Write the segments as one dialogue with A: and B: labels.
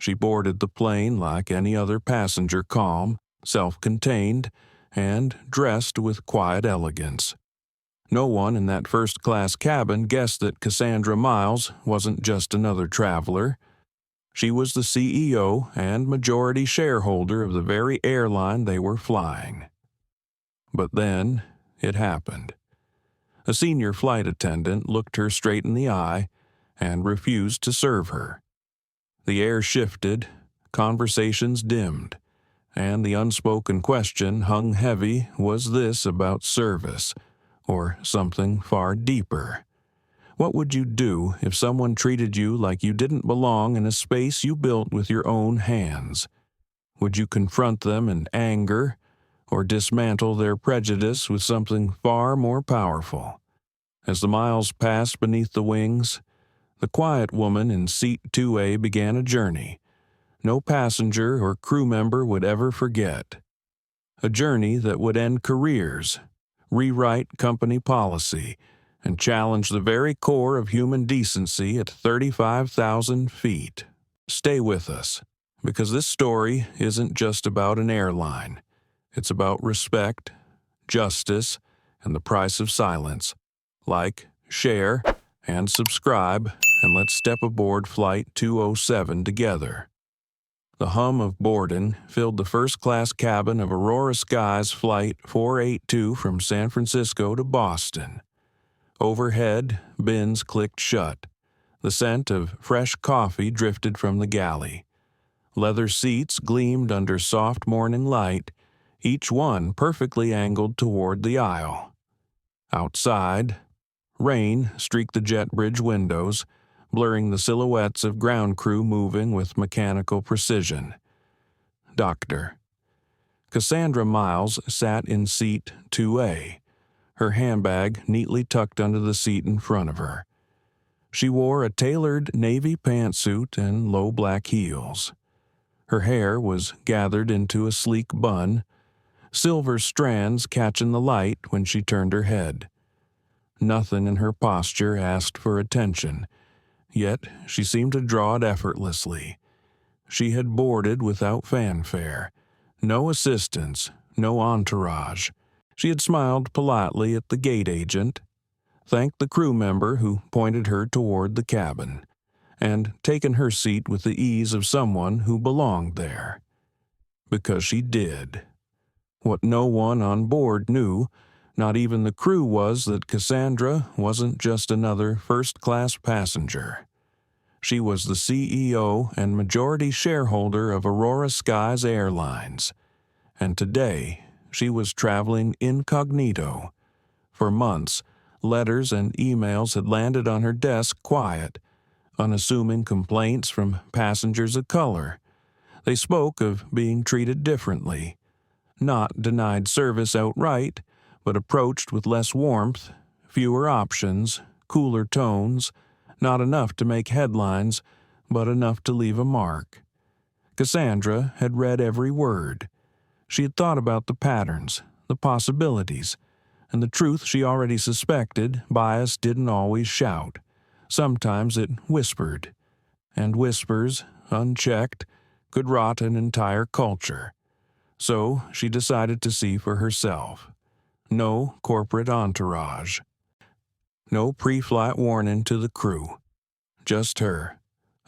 A: She boarded the plane like any other passenger, calm, self-contained, and dressed with quiet elegance. No one in that first-class cabin guessed that Cassandra Miles wasn't just another traveler. She was the CEO and majority shareholder of the very airline they were flying. But then it happened. A senior flight attendant looked her straight in the eye and refused to serve her. The air shifted, conversations dimmed, and the unspoken question hung heavy: was this about service, or something far deeper? What would you do if someone treated you like you didn't belong in a space you built with your own hands? Would you confront them in anger, or dismantle their prejudice with something far more powerful? As the miles passed beneath the wings, the quiet woman in seat 2A began a journey no passenger or crew member would ever forget. A journey that would end careers, rewrite company policy, and challenge the very core of human decency at 35,000 feet. Stay with us, because this story isn't just about an airline. It's about respect, justice, and the price of silence. Like, share, and subscribe, and let's step aboard Flight 207 together. The hum of boarding filled the first-class cabin of Aurora Sky's Flight 482 from San Francisco to Boston. Overhead, bins clicked shut. The scent of fresh coffee drifted from the galley. Leather seats gleamed under soft morning light, each one perfectly angled toward the aisle. Outside, rain streaked the jet bridge windows, blurring the silhouettes of ground crew moving with mechanical precision. Doctor. Cassandra Miles sat in seat 2A, her handbag neatly tucked under the seat in front of her. She wore a tailored navy pantsuit and low black heels. Her hair was gathered into a sleek bun, silver strands catching the light when she turned her head. Nothing in her posture asked for attention, yet she seemed to draw it effortlessly. She had boarded without fanfare, no assistance, no entourage. She had smiled politely at the gate agent, thanked the crew member who pointed her toward the cabin, and taken her seat with the ease of someone who belonged there. Because she did. What no one on board knew, not even the crew, was that Cassandra wasn't just another first-class passenger. She was the CEO and majority shareholder of Aurora Sky's Airlines, and today she was traveling incognito. For months, letters and emails had landed on her desk quiet, unassuming complaints from passengers of color. They spoke of being treated differently, not denied service outright, but approached with less warmth, fewer options, cooler tones, not enough to make headlines, but enough to leave a mark. Cassandra had read every word. She had thought about the patterns, the possibilities, and the truth she already suspected. Bias didn't always shout. Sometimes it whispered, and whispers, unchecked, could rot an entire culture. So she decided to see for herself. No corporate entourage. No pre-flight warning to the crew. Just her,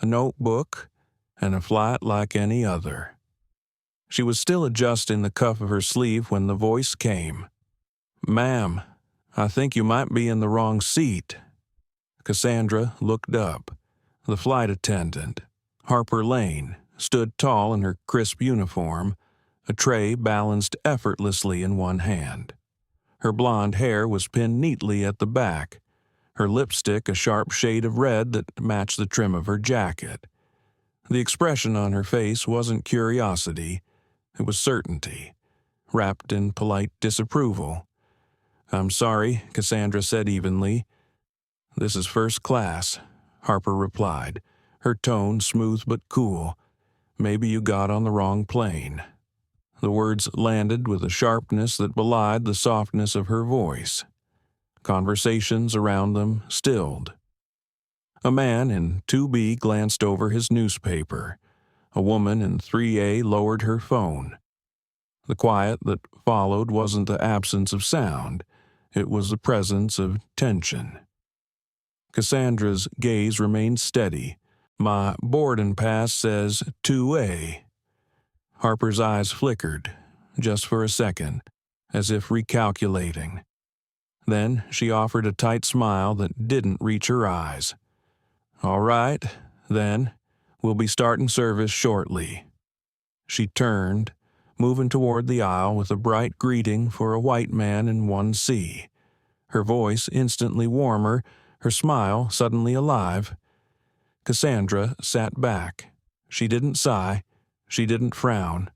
A: a notebook, and a flight like any other. She was still adjusting the cuff of her sleeve when the voice came. "Ma'am, I think you might be in the wrong seat." Cassandra looked up. The flight attendant, Harper Lane, stood tall in her crisp uniform, a tray balanced effortlessly in one hand. Her blonde hair was pinned neatly at the back, her lipstick a sharp shade of red that matched the trim of her jacket. The expression on her face wasn't curiosity, it was certainty, wrapped in polite disapproval. "I'm sorry," Cassandra said evenly. "This is first class," Harper replied, her tone smooth but cool. "Maybe you got on the wrong plane." The words landed with a sharpness that belied the softness of her voice. Conversations around them stilled. A man in 2B glanced over his newspaper. A woman in 3A lowered her phone. The quiet that followed wasn't the absence of sound. It was the presence of tension. Cassandra's gaze remained steady. "My boarding pass says 2A. Harper's eyes flickered, just for a second, as if recalculating. Then she offered a tight smile that didn't reach her eyes. "All right, then. We'll be starting service shortly." She turned, moving toward the aisle with a bright greeting for a white man in 1C. Her voice instantly warmer, her smile suddenly alive. Cassandra sat back. She didn't sigh. She didn't frown.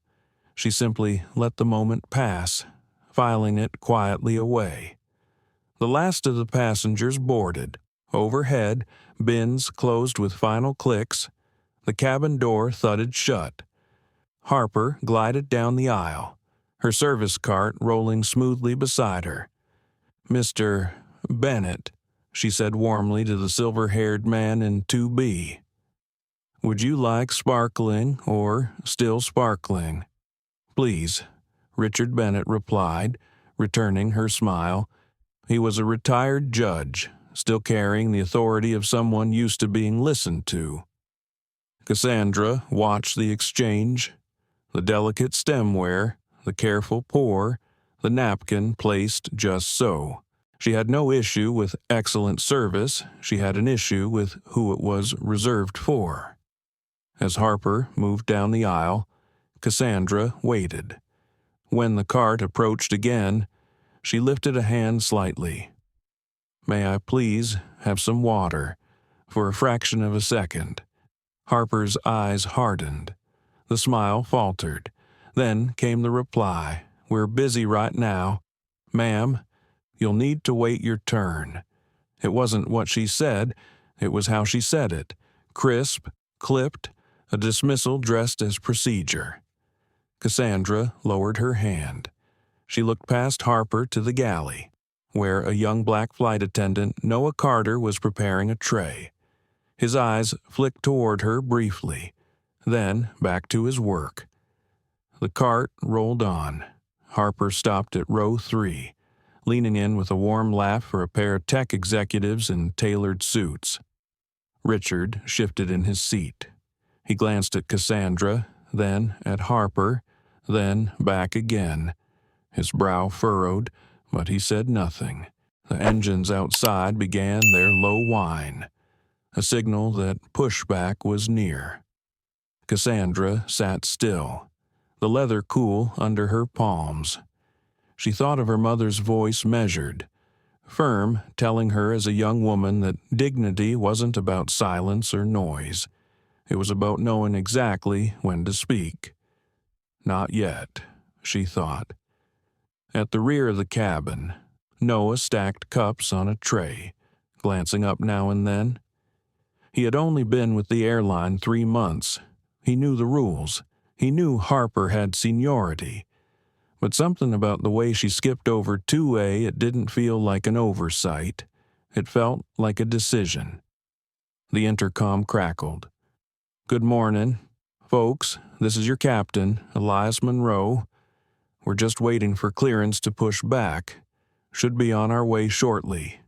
A: She simply let the moment pass, filing it quietly away. The last of the passengers boarded. Overhead, bins closed with final clicks. The cabin door thudded shut. Harper glided down the aisle, her service cart rolling smoothly beside her. "Mr. Bennett," she said warmly to the silver-haired man in 2B. "Would you like sparkling or still sparkling?" "Please," Richard Bennett replied, returning her smile. He was a retired judge, still carrying the authority of someone used to being listened to. Cassandra watched the exchange. The delicate stemware, the careful pour, the napkin placed just so. She had no issue with excellent service. She had an issue with who it was reserved for. As Harper moved down the aisle, Cassandra waited. When the cart approached again, she lifted a hand slightly. "May I please have some water?" For a fraction of a second, Harper's eyes hardened. The smile faltered. Then came the reply, "We're busy right now. Ma'am, you'll need to wait your turn." It wasn't what she said, it was how she said it. Crisp, clipped, a dismissal dressed as procedure. Cassandra lowered her hand. She looked past Harper to the galley, where a young black flight attendant, Noah Carter, was preparing a tray. His eyes flicked toward her briefly, then back to his work. The cart rolled on. Harper stopped at row 3, leaning in with a warm laugh for a pair of tech executives in tailored suits. Richard shifted in his seat. He glanced at Cassandra, then at Harper, then back again. His brow furrowed, but he said nothing. The engines outside began their low whine, a signal that pushback was near. Cassandra sat still, the leather cool under her palms. She thought of her mother's voice measured, firm, telling her as a young woman that dignity wasn't about silence or noise. It was about knowing exactly when to speak. Not yet, she thought. At the rear of the cabin, Noah stacked cups on a tray, glancing up now and then. He had only been with the airline 3 months. He knew the rules. He knew Harper had seniority. But something about the way she skipped over 2A, it didn't feel like an oversight. It felt like a decision. The intercom crackled. "Good morning. Folks, this is your captain, Elias Monroe. We're just waiting for clearance to push back. Should be on our way shortly."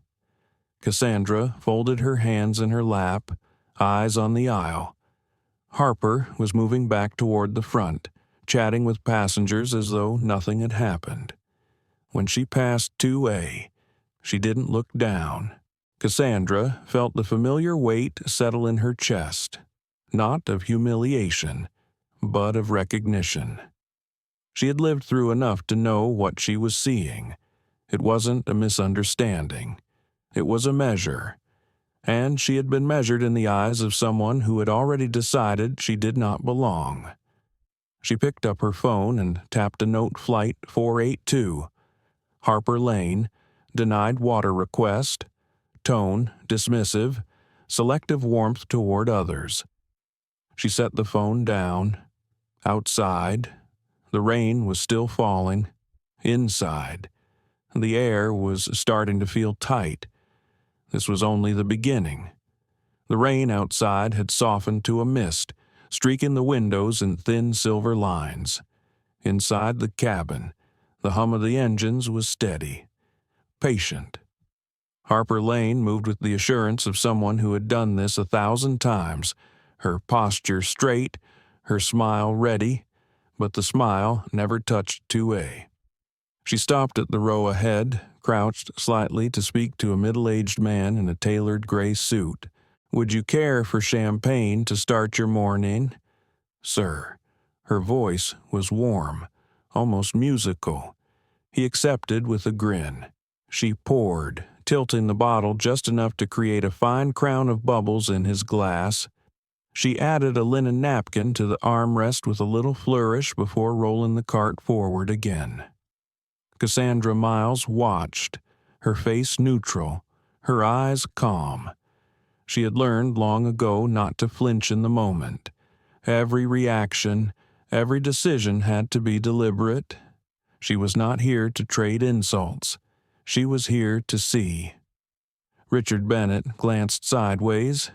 A: Cassandra folded her hands in her lap, eyes on the aisle. Harper was moving back toward the front, chatting with passengers as though nothing had happened. When she passed 2A, she didn't look down. Cassandra felt the familiar weight settle in her chest, not of humiliation, but of recognition. She had lived through enough to know what she was seeing. It wasn't a misunderstanding. It was a measure. And she had been measured in the eyes of someone who had already decided she did not belong. She picked up her phone and tapped a note: Flight 482. Harper Lane, denied water request, tone dismissive, selective warmth toward others. She set the phone down. Outside, the rain was still falling. Inside, the air was starting to feel tight. This was only the beginning. The rain outside had softened to a mist, streaking the windows in thin silver lines. Inside the cabin, the hum of the engines was steady, patient. Harper Lane moved with the assurance of someone who had done this 1,000 times, her posture straight, her smile ready, but the smile never touched 2A. She stopped at the row ahead, crouched slightly to speak to a middle-aged man in a tailored gray suit. "Would you care for champagne to start your morning, sir?" Her voice was warm, almost musical. He accepted with a grin. She poured, tilting the bottle just enough to create a fine crown of bubbles in his glass. She added a linen napkin to the armrest with a little flourish before rolling the cart forward again. Cassandra Miles watched, her face neutral, her eyes calm. She had learned long ago not to flinch in the moment. Every reaction, every decision had to be deliberate. She was not here to trade insults. She was here to see. Richard Bennett glanced sideways,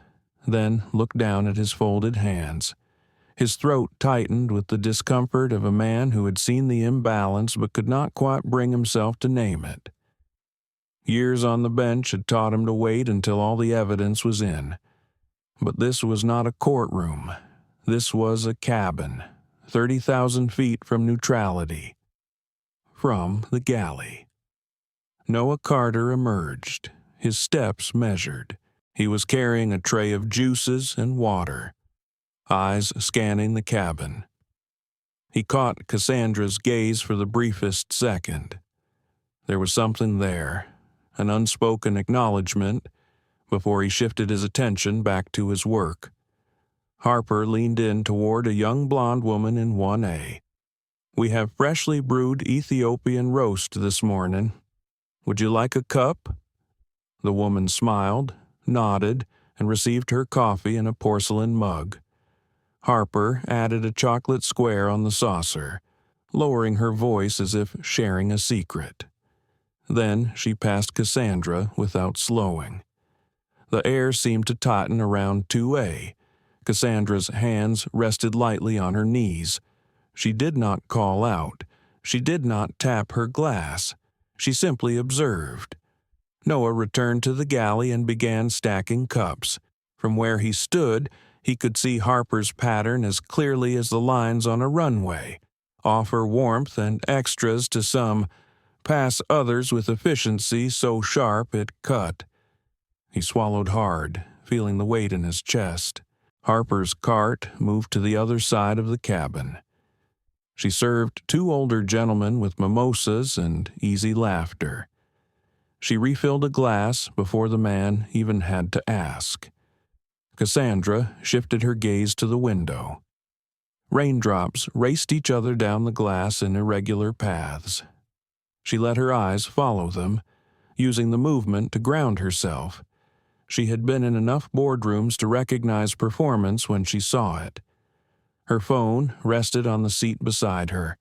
A: then looked down at his folded hands. His throat tightened with the discomfort of a man who had seen the imbalance but could not quite bring himself to name it. Years on the bench had taught him to wait until all the evidence was in. But this was not a courtroom. This was a cabin, 30,000 feet from neutrality. From the galley. Noah Carter emerged, his steps measured. He was carrying a tray of juices and water, eyes scanning the cabin. He caught Cassandra's gaze for the briefest second. There was something there, an unspoken acknowledgement, before he shifted his attention back to his work. Harper leaned in toward a young blonde woman in 1A. "We have freshly brewed Ethiopian roast this morning. Would you like a cup?" The woman smiled, nodded, and received her coffee in a porcelain mug. Harper added a chocolate square on the saucer, lowering her voice as if sharing a secret. Then she passed Cassandra without slowing. The air seemed to tighten around 2A. Cassandra's hands rested lightly on her knees. She did not call out. She did not tap her glass. She simply observed. Noah returned to the galley and began stacking cups. From where he stood, he could see Harper's pattern as clearly as the lines on a runway, offer warmth and extras to some, pass others with efficiency so sharp it cut. He swallowed hard, feeling the weight in his chest. Harper's cart moved to the other side of the cabin. She served 2 older gentlemen with mimosas and easy laughter. She refilled a glass before the man even had to ask. Cassandra shifted her gaze to the window. Raindrops raced each other down the glass in irregular paths. She let her eyes follow them, using the movement to ground herself. She had been in enough boardrooms to recognize performance when she saw it. Her phone rested on the seat beside her,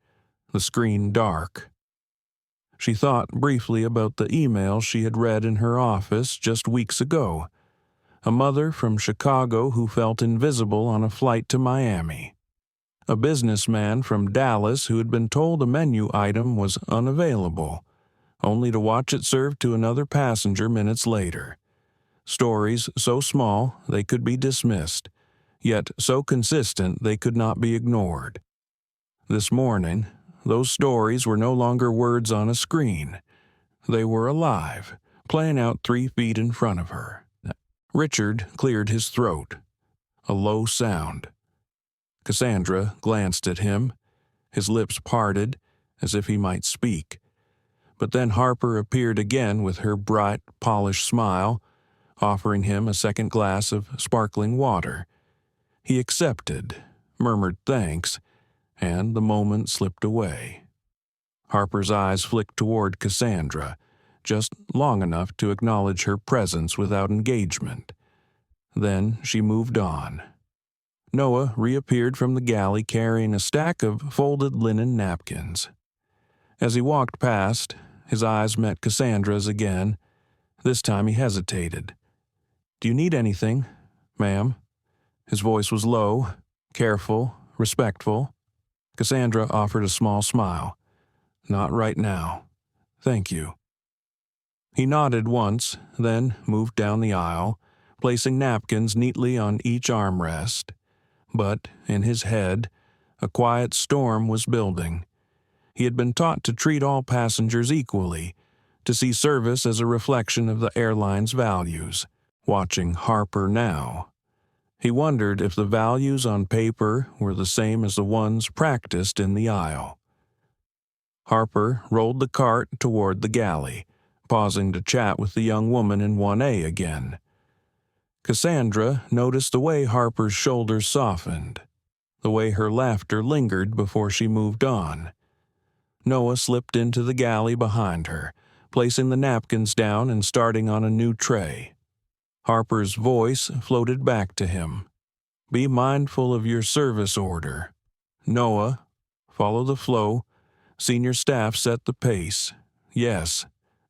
A: the screen dark. She thought briefly about the email she had read in her office just weeks ago. A mother from Chicago who felt invisible on a flight to Miami. A businessman from Dallas who had been told a menu item was unavailable, only to watch it served to another passenger minutes later. Stories so small they could be dismissed, yet so consistent they could not be ignored. This morning, those stories were no longer words on a screen. They were alive, playing out 3 feet in front of her. Richard cleared his throat. A low sound. Cassandra glanced at him, his lips parted, as if he might speak. But then Harper appeared again with her bright, polished smile, offering him a second glass of sparkling water. He accepted, murmured thanks, and the moment slipped away. Harper's eyes flicked toward Cassandra, just long enough to acknowledge her presence without engagement. Then she moved on. Noah reappeared from the galley carrying a stack of folded linen napkins. As he walked past, his eyes met Cassandra's again. This time he hesitated. "Do you need anything, ma'am?" His voice was low, Careful, respectful. Cassandra offered a small smile. Not right now. Thank you. He nodded once, then moved down the aisle, placing napkins neatly on each armrest. But, in his head, a quiet storm was building. He had been taught to treat all passengers equally, to see service as a reflection of the airline's values. Watching Harper now, he wondered if the values on paper were the same as the ones practiced in the aisle. Harper rolled the cart toward the galley, pausing to chat with the young woman in 1A again. Cassandra noticed the way Harper's shoulders softened, the way her laughter lingered before she moved on. Noah slipped into the galley behind her, placing the napkins down and starting on a new tray. Harper's voice floated back to him. Be mindful of your service order. Noah, follow the flow. Senior staff set the pace. Yes,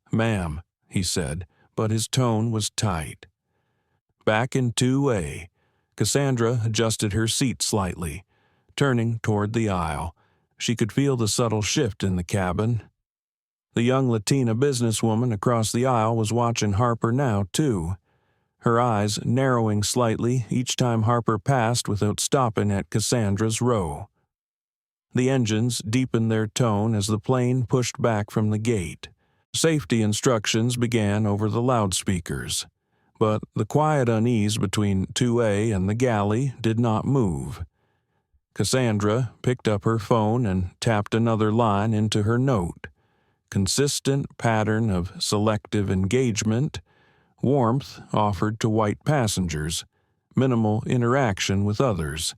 A: ma'am, he said, but his tone was tight. Back in 2A, Cassandra adjusted her seat slightly, turning toward the aisle. She could feel the subtle shift in the cabin. The young Latina businesswoman across the aisle was watching Harper now, too, her eyes narrowing slightly each time Harper passed without stopping at Cassandra's row. The engines deepened their tone as the plane pushed back from the gate. Safety instructions began over the loudspeakers, but the quiet unease between 2A and the galley did not move. Cassandra picked up her phone and tapped another line into her note. Consistent pattern of selective engagement, warmth offered to white passengers, minimal interaction with others.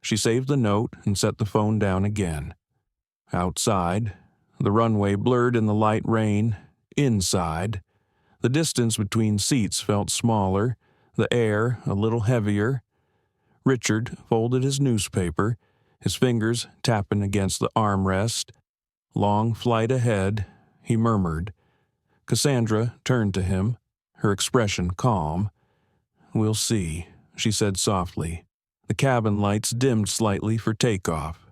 A: She saved the note and set the phone down again. Outside, the runway blurred in the light rain. Inside, the distance between seats felt smaller, the air a little heavier. Richard folded his newspaper, his fingers tapping against the armrest. Long flight ahead, he murmured. Cassandra turned to him, her expression calm. We'll see, she said softly. The cabin lights dimmed slightly for takeoff.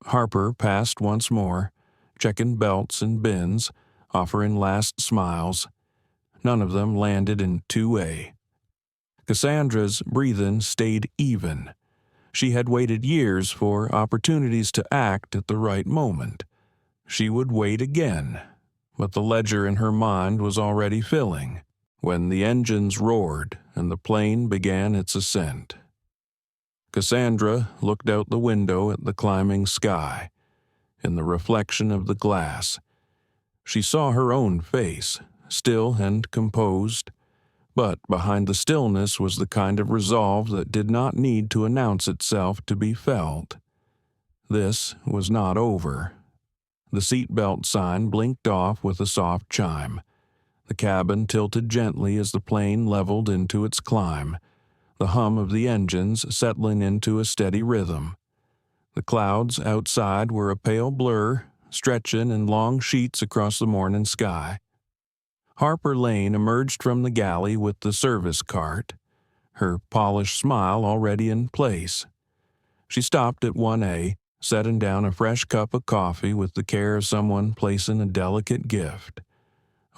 A: Harper passed once more, checking belts and bins, offering last smiles. None of them landed in 2A. Cassandra's breathing stayed even. She had waited years for opportunities to act at the right moment. She would wait again, but the ledger in her mind was already filling when the engines roared and the plane began its ascent. Cassandra looked out the window at the climbing sky. In the reflection of the glass, she saw her own face, still and composed, but behind the stillness was the kind of resolve that did not need to announce itself to be felt. This was not over. The seatbelt sign blinked off with a soft chime. The cabin tilted gently as the plane leveled into its climb, the hum of the engines settling into a steady rhythm. The clouds outside were a pale blur, stretching in long sheets across the morning sky. Harper Lane emerged from the galley with the service cart, her polished smile already in place. She stopped at 1A, setting down a fresh cup of coffee with the care of someone placing a delicate gift.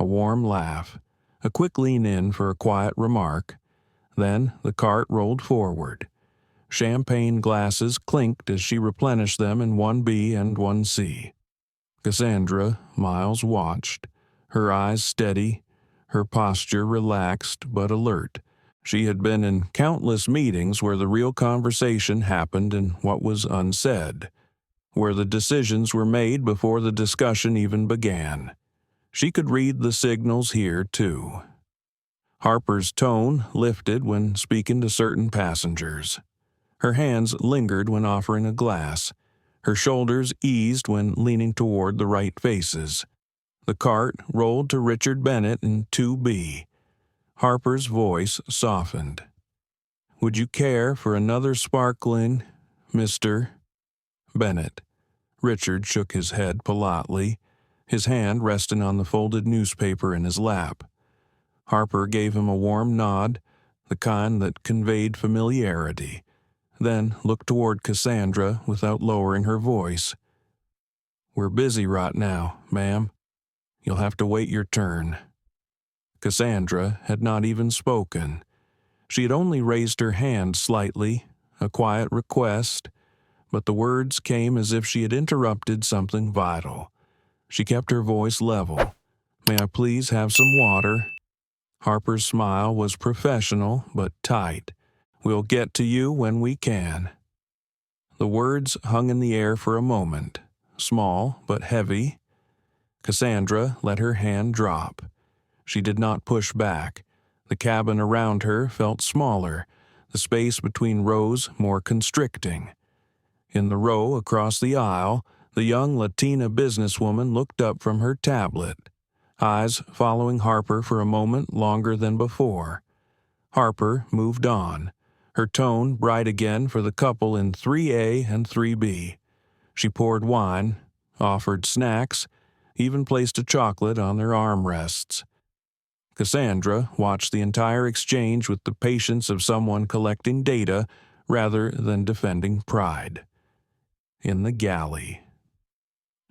A: A warm laugh, a quick lean in for a quiet remark. Then the cart rolled forward. Champagne glasses clinked as she replenished them in 1B and 1C. Cassandra, Miles watched, her eyes steady, her posture relaxed but alert. She had been in countless meetings where the real conversation happened in what was unsaid, where the decisions were made before the discussion even began. She could read the signals here, too. Harper's tone lifted when speaking to certain passengers. Her hands lingered when offering a glass. Her shoulders eased when leaning toward the right faces. The cart rolled to Richard Bennett in 2B. Harper's voice softened. Would you care for another sparkling, Mr. Bennett? Richard shook his head politely, his hand resting on the folded newspaper in his lap. Harper gave him a warm nod, the kind that conveyed familiarity. then looked toward Cassandra without lowering her voice. "We're busy right now, ma'am. You'll have to wait your turn." Cassandra had not even spoken. She had only raised her hand slightly, a quiet request, but the words came as if she had interrupted something vital. She kept her voice level. "May I please have some water?" Harper's smile was professional but tight. "We'll get to you when we can." The words hung in the air for a moment, small but heavy. Cassandra let her hand drop. She did not push back. The cabin around her felt smaller, the space between rows more constricting. In the row across the aisle, the young Latina businesswoman looked up from her tablet, eyes following Harper for a moment longer than before. Harper moved on, her tone bright again for the couple in 3A and 3B. She poured wine, offered snacks, even placed a chocolate on their armrests. Cassandra watched the entire exchange with the patience of someone collecting data rather than defending pride. In the galley,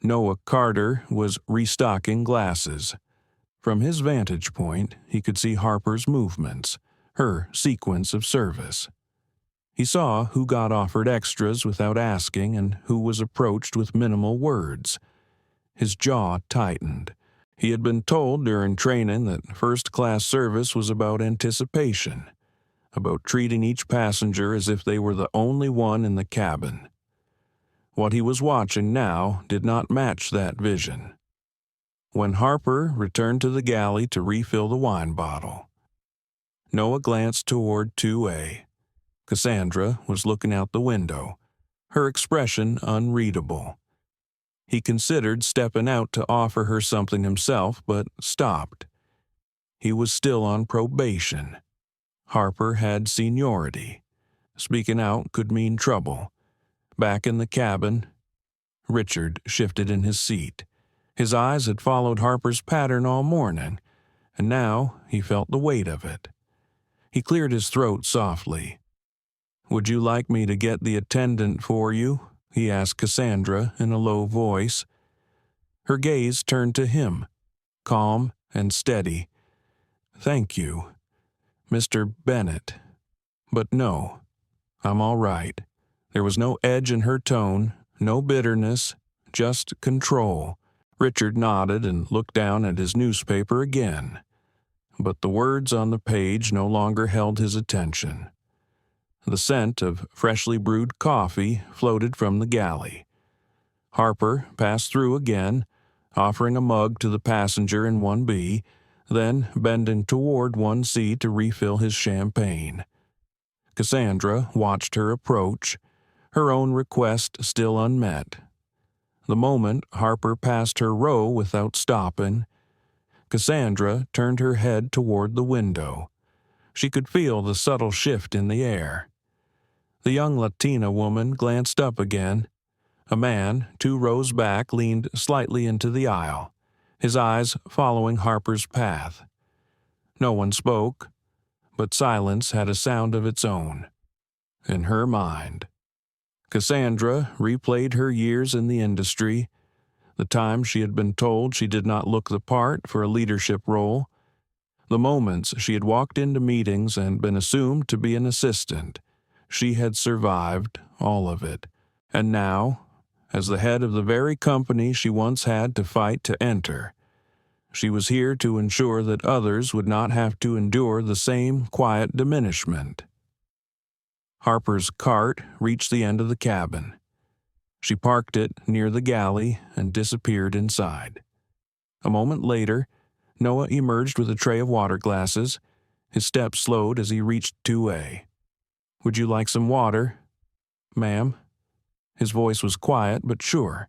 A: Noah Carter was restocking glasses. From his vantage point, he could see Harper's movements, her sequence of service. He saw who got offered extras without asking and who was approached with minimal words. His jaw tightened. He had been told during training that first-class service was about anticipation, about treating each passenger as if they were the only one in the cabin. What he was watching now did not match that vision. When Harper returned to the galley to refill the wine bottle, Noah glanced toward 2A. Cassandra was looking out the window, her expression unreadable. He considered stepping out to offer her something himself, but stopped. He was still on probation. Harper had seniority. Speaking out could mean trouble. Back in the cabin, Richard shifted in his seat. His eyes had followed Harper's pattern all morning, and now he felt the weight of it. He cleared his throat softly. "Would you like me to get the attendant for you?" he asked Cassandra in a low voice. Her gaze turned to him, calm and steady. "Thank you, Mr. Bennett. But no, I'm all right." There was no edge in her tone, no bitterness, just control. Richard nodded and looked down at his newspaper again. But the words on the page no longer held his attention. The scent of freshly brewed coffee floated from the galley. Harper passed through again, offering a mug to the passenger in 1B, then bending toward 1C to refill his champagne. Cassandra watched her approach, her own request still unmet. The moment Harper passed her row without stopping, Cassandra turned her head toward the window. She could feel the subtle shift in the air. The young Latina woman glanced up again. A man, 2 rows back, leaned slightly into the aisle, his eyes following Harper's path. No one spoke, but silence had a sound of its own. In her mind, Cassandra replayed her years in the industry, the time she had been told she did not look the part for a leadership role, the moments she had walked into meetings and been assumed to be an assistant. She had survived all of it, and now, as the head of the very company she once had to fight to enter, she was here to ensure that others would not have to endure the same quiet diminishment. Harper's cart reached the end of the cabin. She parked it near the galley and disappeared inside. A moment later, Noah emerged with a tray of water glasses. His steps slowed as he reached 2A. "Would you like some water, ma'am?" His voice was quiet but sure.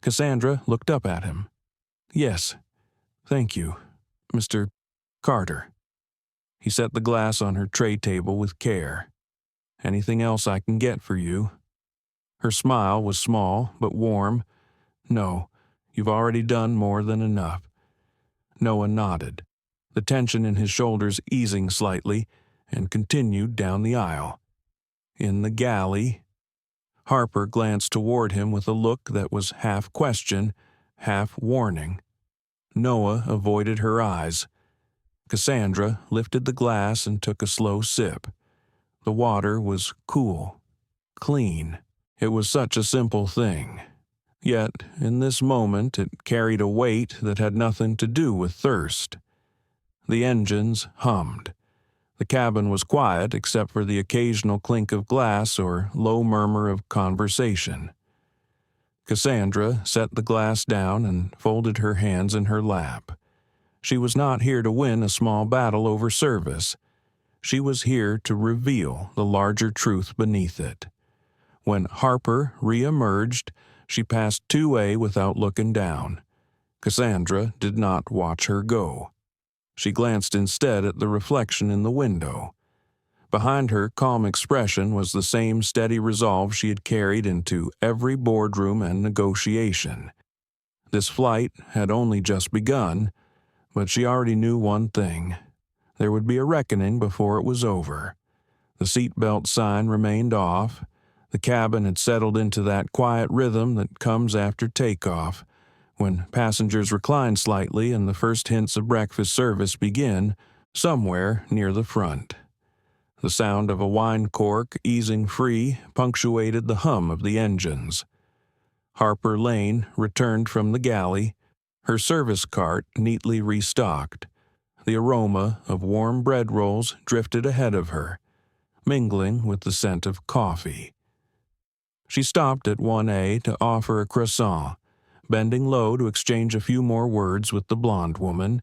A: Cassandra looked up at him. "Yes, thank you, Mr. Carter." He set the glass on her tray table with care. "Anything else I can get for you?" Her smile was small but warm. "No, you've already done more than enough." Noah nodded, the tension in his shoulders easing slightly, and continued down the aisle. In the galley. Harper glanced toward him with a look that was half question, half warning. Noah avoided her eyes. Cassandra lifted the glass and took a slow sip. The water was cool, clean. It was such a simple thing. Yet, in this moment, it carried a weight that had nothing to do with thirst. The engines hummed. The cabin was quiet except for the occasional clink of glass or low murmur of conversation. Cassandra set the glass down and folded her hands in her lap. She was not here to win a small battle over service. She was here to reveal the larger truth beneath it. When Harper re-emerged, she passed 2A without looking down. Cassandra did not watch her go. She glanced instead at the reflection in the window. Behind her calm expression was the same steady resolve she had carried into every boardroom and negotiation. This flight had only just begun, but she already knew one thing. There would be a reckoning before it was over. The seatbelt sign remained off. The cabin had settled into that quiet rhythm that comes after takeoff, when passengers recline slightly and the first hints of breakfast service begin somewhere near the front. The sound of a wine cork easing free punctuated the hum of the engines. Harper Lane returned from the galley, her service cart neatly restocked. The aroma of warm bread rolls drifted ahead of her, mingling with the scent of coffee. She stopped at 1A to offer a croissant, bending low to exchange a few more words with the blonde woman.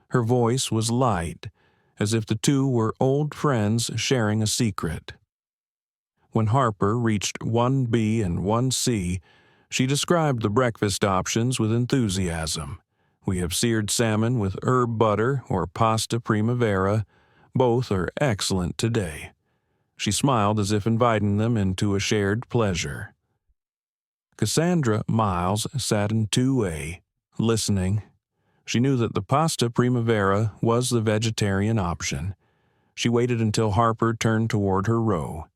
A: Her voice was light, as if the two were old friends sharing a secret. When Harper reached 1B and 1C, she described the breakfast options with enthusiasm. We have seared salmon with herb butter or pasta primavera. Both are excellent today. She smiled as if inviting them into a shared pleasure. Cassandra Miles sat in 2A, listening. She knew that the pasta primavera was the vegetarian option. She waited until Harper turned toward her row.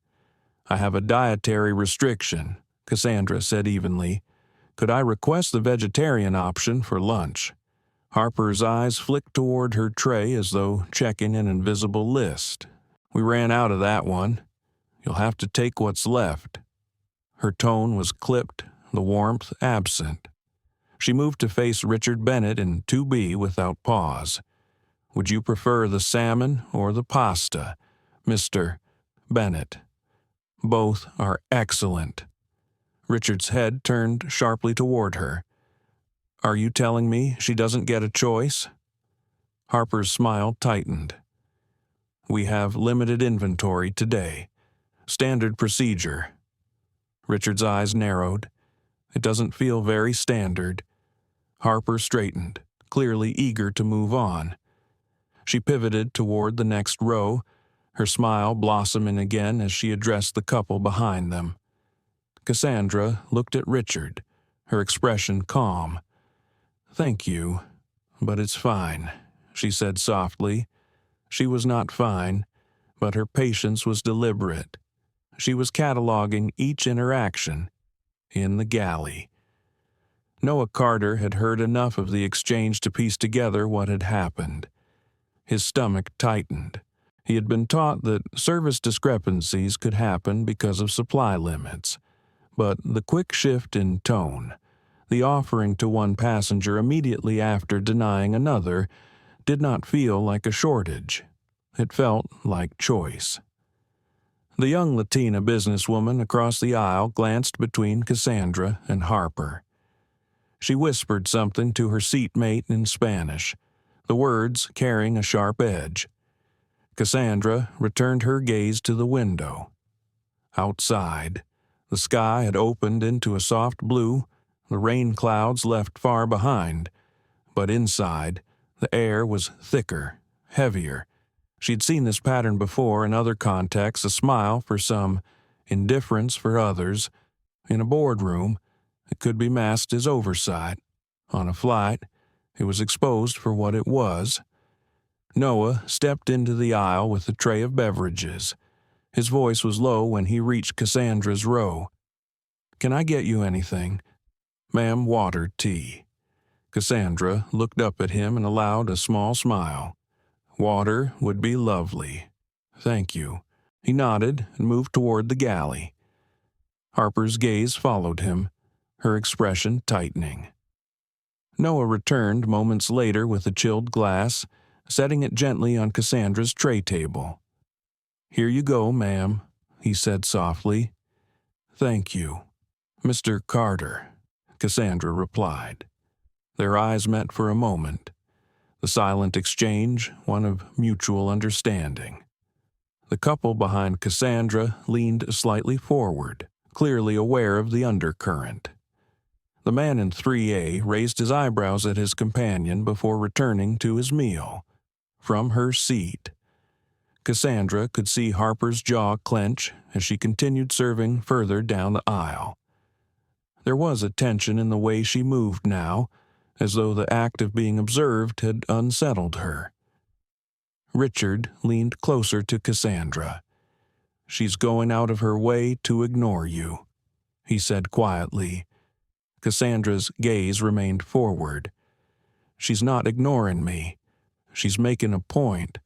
A: "I have a dietary restriction," Cassandra said evenly. "Could I request the vegetarian option for lunch?" Harper's eyes flicked toward her tray as though checking an invisible list. "We ran out of that one. You'll have to take what's left." Her tone was clipped, the warmth absent. She moved to face Richard Bennett in 2B without pause. "Would you prefer the salmon or the pasta, Mr. Bennett?" "Both are excellent." Richard's head turned sharply toward her. "Are you telling me she doesn't get a choice?" Harper's smile tightened. "We have limited inventory today. Standard procedure." Richard's eyes narrowed. "It doesn't feel very standard." Harper straightened, clearly eager to move on. She pivoted toward the next row, her smile blossoming again as she addressed the couple behind them. Cassandra looked at Richard, her expression calm. "Thank you, but it's fine," she said softly. She was not fine, but her patience was deliberate. She was cataloging each interaction in the galley. Noah Carter had heard enough of the exchange to piece together what had happened. His stomach tightened. He had been taught that service discrepancies could happen because of supply limits, but the quick shift in tone, the offering to one passenger immediately after denying another, did not feel like a shortage. It felt like choice. The young Latina businesswoman across the aisle glanced between Cassandra and Harper. She whispered something to her seatmate in Spanish, the words carrying a sharp edge. Cassandra returned her gaze to the window. Outside, the sky had opened into a soft blue, the rain clouds left far behind, but inside, the air was thicker, heavier. She'd seen this pattern before in other contexts, a smile for some, indifference for others. In a boardroom, it could be masked as oversight. On a flight, it was exposed for what it was. Noah stepped into the aisle with a tray of beverages. His voice was low when he reached Cassandra's row. "Can I get you anything?" "Ma'am, water, tea." Cassandra looked up at him and allowed a small smile. "Water would be lovely. Thank you." He nodded and moved toward the galley. Harper's gaze followed him, her expression tightening. Noah returned moments later with a chilled glass, setting it gently on Cassandra's tray table. "Here you go, ma'am," he said softly. "Thank you." "Mr. Carter," Cassandra replied. Their eyes met for a moment, the silent exchange one of mutual understanding. The couple behind Cassandra leaned slightly forward, clearly aware of the undercurrent. The man in 3A raised his eyebrows at his companion before returning to his meal. From her seat, Cassandra could see Harper's jaw clench as she continued serving further down the aisle. There was a tension in the way she moved now, as though the act of being observed had unsettled her. Richard leaned closer to Cassandra. "She's going out of her way to ignore you," he said quietly. Cassandra's gaze remained forward. "She's not ignoring me. She's making a point."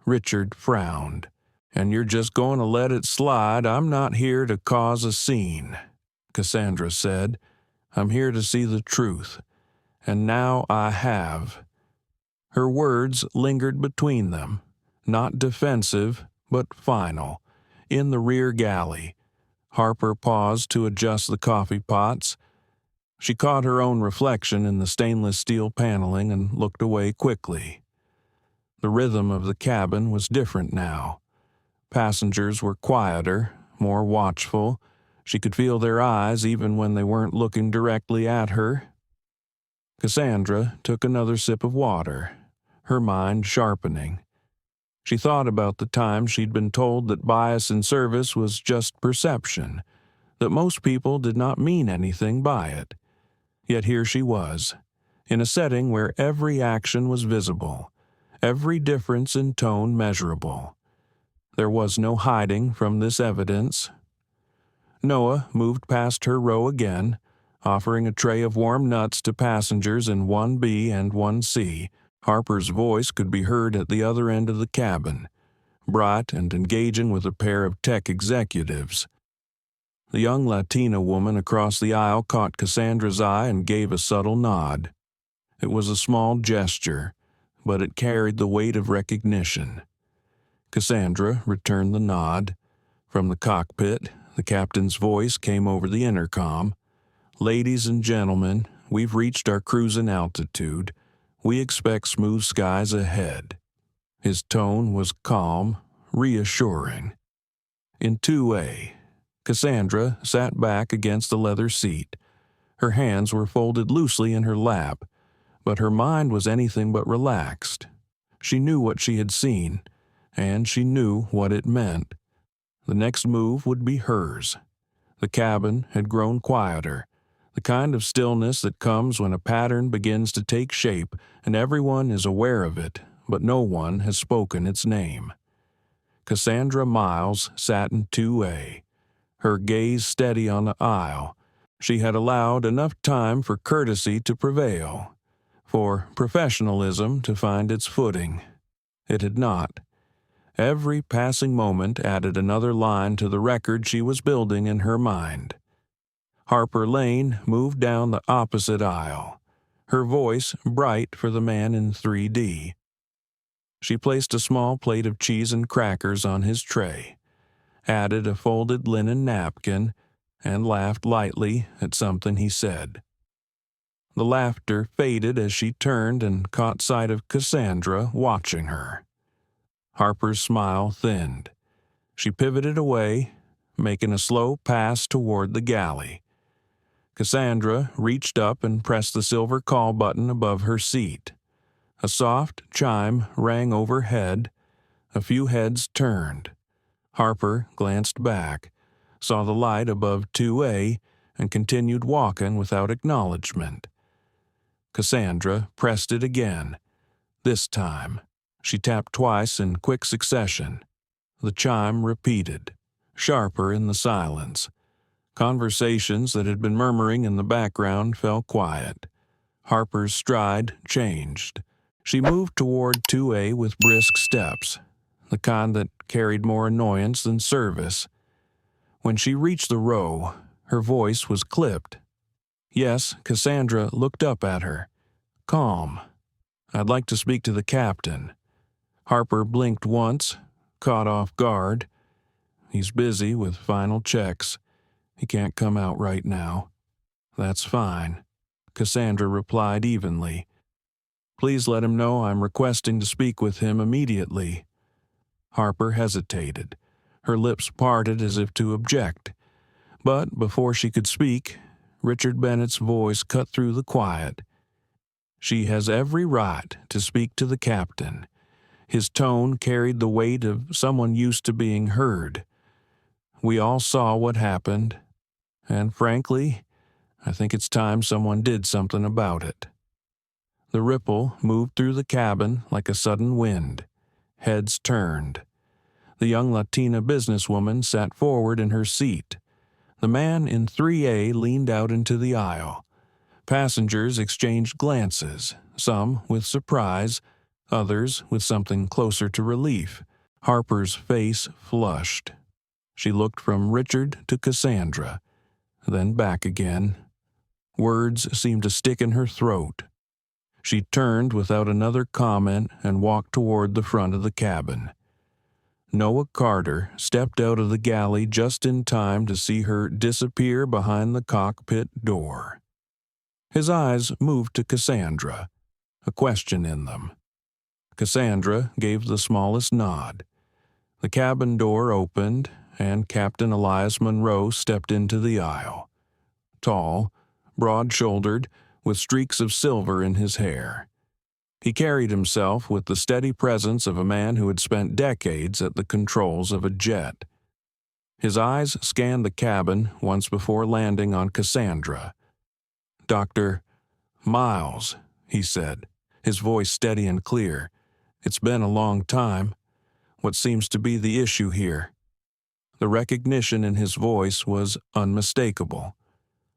A: Richard frowned. "And you're just going to let it slide? I'm not here to cause a scene," Cassandra said. "I'm here to see the truth. And now I have." Her words lingered between them, not defensive, but final. In the rear galley, Harper paused to adjust the coffee pots. She caught her own reflection in the stainless steel paneling and looked away quickly. The rhythm of the cabin was different now. Passengers were quieter, more watchful. She could feel their eyes even when they weren't looking directly at her. Cassandra took another sip of water, her mind sharpening. She thought about the time she'd been told that bias in service was just perception, that most people did not mean anything by it. Yet here she was, in a setting where every action was visible, every difference in tone measurable. There was no hiding from this evidence. Noah moved past her row again, offering a tray of warm nuts to passengers in 1B and 1C. Harper's voice could be heard at the other end of the cabin, bright and engaging with a pair of tech executives. The young Latina woman across the aisle caught Cassandra's eye and gave a subtle nod. It was a small gesture, but it carried the weight of recognition. Cassandra returned the nod. From the cockpit, the captain's voice came over the intercom. "Ladies and gentlemen, we've reached our cruising altitude. We expect smooth skies ahead." His tone was calm, reassuring. In 2A, Cassandra sat back against the leather seat. Her hands were folded loosely in her lap, but her mind was anything but relaxed. She knew what she had seen, and she knew what it meant. The next move would be hers. The cabin had grown quieter, the kind of stillness that comes when a pattern begins to take shape and everyone is aware of it, but no one has spoken its name. Cassandra Miles sat in 2A, her gaze steady on the aisle. She had allowed enough time for courtesy to prevail, for professionalism to find its footing. It had not. Every passing moment added another line to the record she was building in her mind. Harper Lane moved down the opposite aisle, her voice bright for the man in 3D. She placed a small plate of cheese and crackers on his tray, added a folded linen napkin, and laughed lightly at something he said. The laughter faded as she turned and caught sight of Cassandra watching her. Harper's smile thinned. She pivoted away, making a slow pass toward the galley. Cassandra reached up and pressed the silver call button above her seat. A soft chime rang overhead. A few heads turned. Harper glanced back, saw the light above 2A, and continued walking without acknowledgement. Cassandra pressed it again. This time, she tapped twice in quick succession. The chime repeated, sharper in the silence. Conversations that had been murmuring in the background fell quiet. Harper's stride changed. She moved toward 2A with brisk steps, the kind that carried more annoyance than service. When she reached the row, her voice was clipped. Yes, Cassandra looked up at her. Calm. I'd like to speak to the captain. Harper blinked once, caught off guard. He's busy with final checks. He can't come out right now. That's fine, Cassandra replied evenly. Please let him know I'm requesting to speak with him immediately. Harper hesitated. Her lips parted as if to object. But before she could speak, Richard Bennett's voice cut through the quiet. She has every right to speak to the captain. His tone carried the weight of someone used to being heard. We all saw what happened, and frankly, I think it's time someone did something about it. The ripple moved through the cabin like a sudden wind. Heads turned. The young Latina businesswoman sat forward in her seat. The man in 3A leaned out into the aisle. Passengers exchanged glances, some with surprise, others with something closer to relief. Harper's face flushed. She looked from Richard to Cassandra, then back again. Words seemed to stick in her throat. She turned without another comment and walked toward the front of the cabin. Noah Carter stepped out of the galley just in time to see her disappear behind the cockpit door. His eyes moved to Cassandra, a question in them. Cassandra gave the smallest nod. The cabin door opened, and Captain Elias Monroe stepped into the aisle. Tall, broad-shouldered, with streaks of silver in his hair. He carried himself with the steady presence of a man who had spent decades at the controls of a jet. His eyes scanned the cabin once before landing on Cassandra. "Dr. Miles," he said, his voice steady and clear. "It's been a long time. What seems to be the issue here?" The recognition in his voice was unmistakable.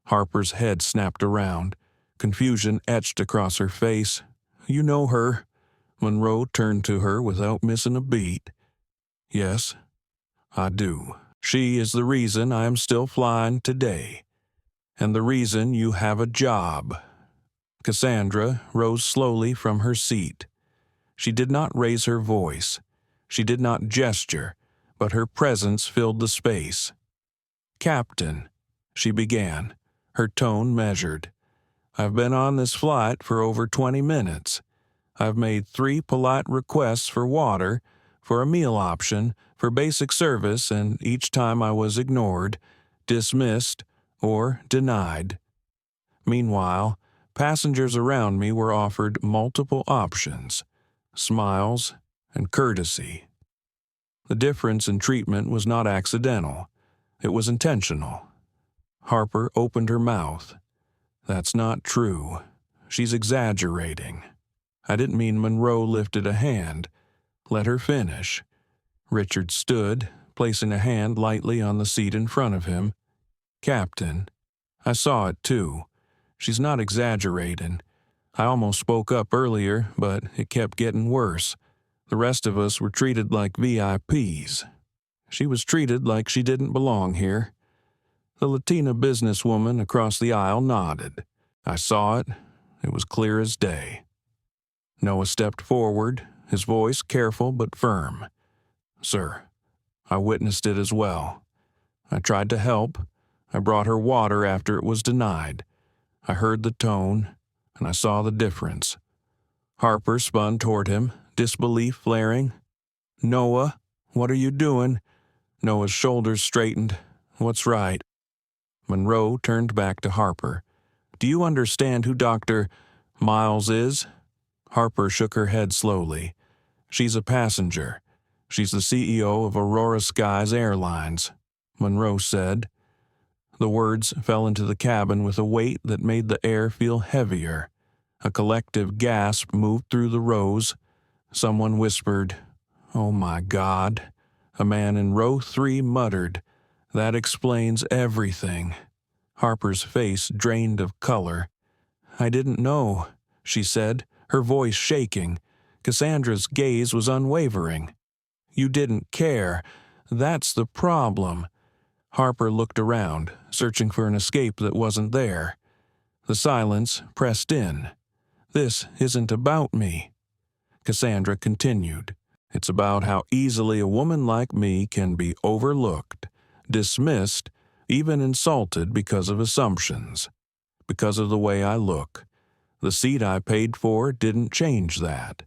A: Harper's head snapped around. Confusion etched across her face. "You know her." Monroe turned to her without missing a beat. "Yes, I do. She is the reason I am still flying today, and the reason you have a job." Cassandra rose slowly from her seat. She did not raise her voice. She did not gesture, but her presence filled the space. "Captain," she began, her tone measured. "I've been on this flight for over 20 minutes. I've made 3 polite requests for water, for a meal option, for basic service, and each time I was ignored, dismissed, or denied. Meanwhile, passengers around me were offered multiple options, smiles, and courtesy. The difference in treatment was not accidental. It was intentional." Harper opened her mouth. "That's not true. She's exaggerating." "I didn't mean." Monroe lifted a hand. "Let her finish." Richard stood, placing a hand lightly on the seat in front of him. "Captain, I saw it too. She's not exaggerating. I almost spoke up earlier, but it kept getting worse. The rest of us were treated like VIPs. She was treated like she didn't belong here." The Latina businesswoman across the aisle nodded. "I saw it. It was clear as day." Noah stepped forward, his voice careful but firm. "Sir, I witnessed it as well. I tried to help. I brought her water after it was denied. I heard the tone, and I saw the difference." Harper spun toward him, disbelief flaring. "Noah, what are you doing?" Noah's shoulders straightened. "What's right?" Monroe turned back to Harper. "Do you understand who Dr. Miles is?" Harper shook her head slowly. "She's a passenger. She's the CEO of Aurora Skies Airlines," Monroe said. The words fell into the cabin with a weight that made the air feel heavier. A collective gasp moved through the rows. Someone whispered, "Oh my God." A man in row 3 muttered, "That explains everything." Harper's face drained of color. "I didn't know," she said, her voice shaking. Cassandra's gaze was unwavering. "You didn't care. That's the problem." Harper looked around, searching for an escape that wasn't there. The silence pressed in. "This isn't about me." Cassandra continued. "It's about how easily a woman like me can be overlooked, dismissed, even insulted because of assumptions, because of the way I look. The seat I paid for didn't change that.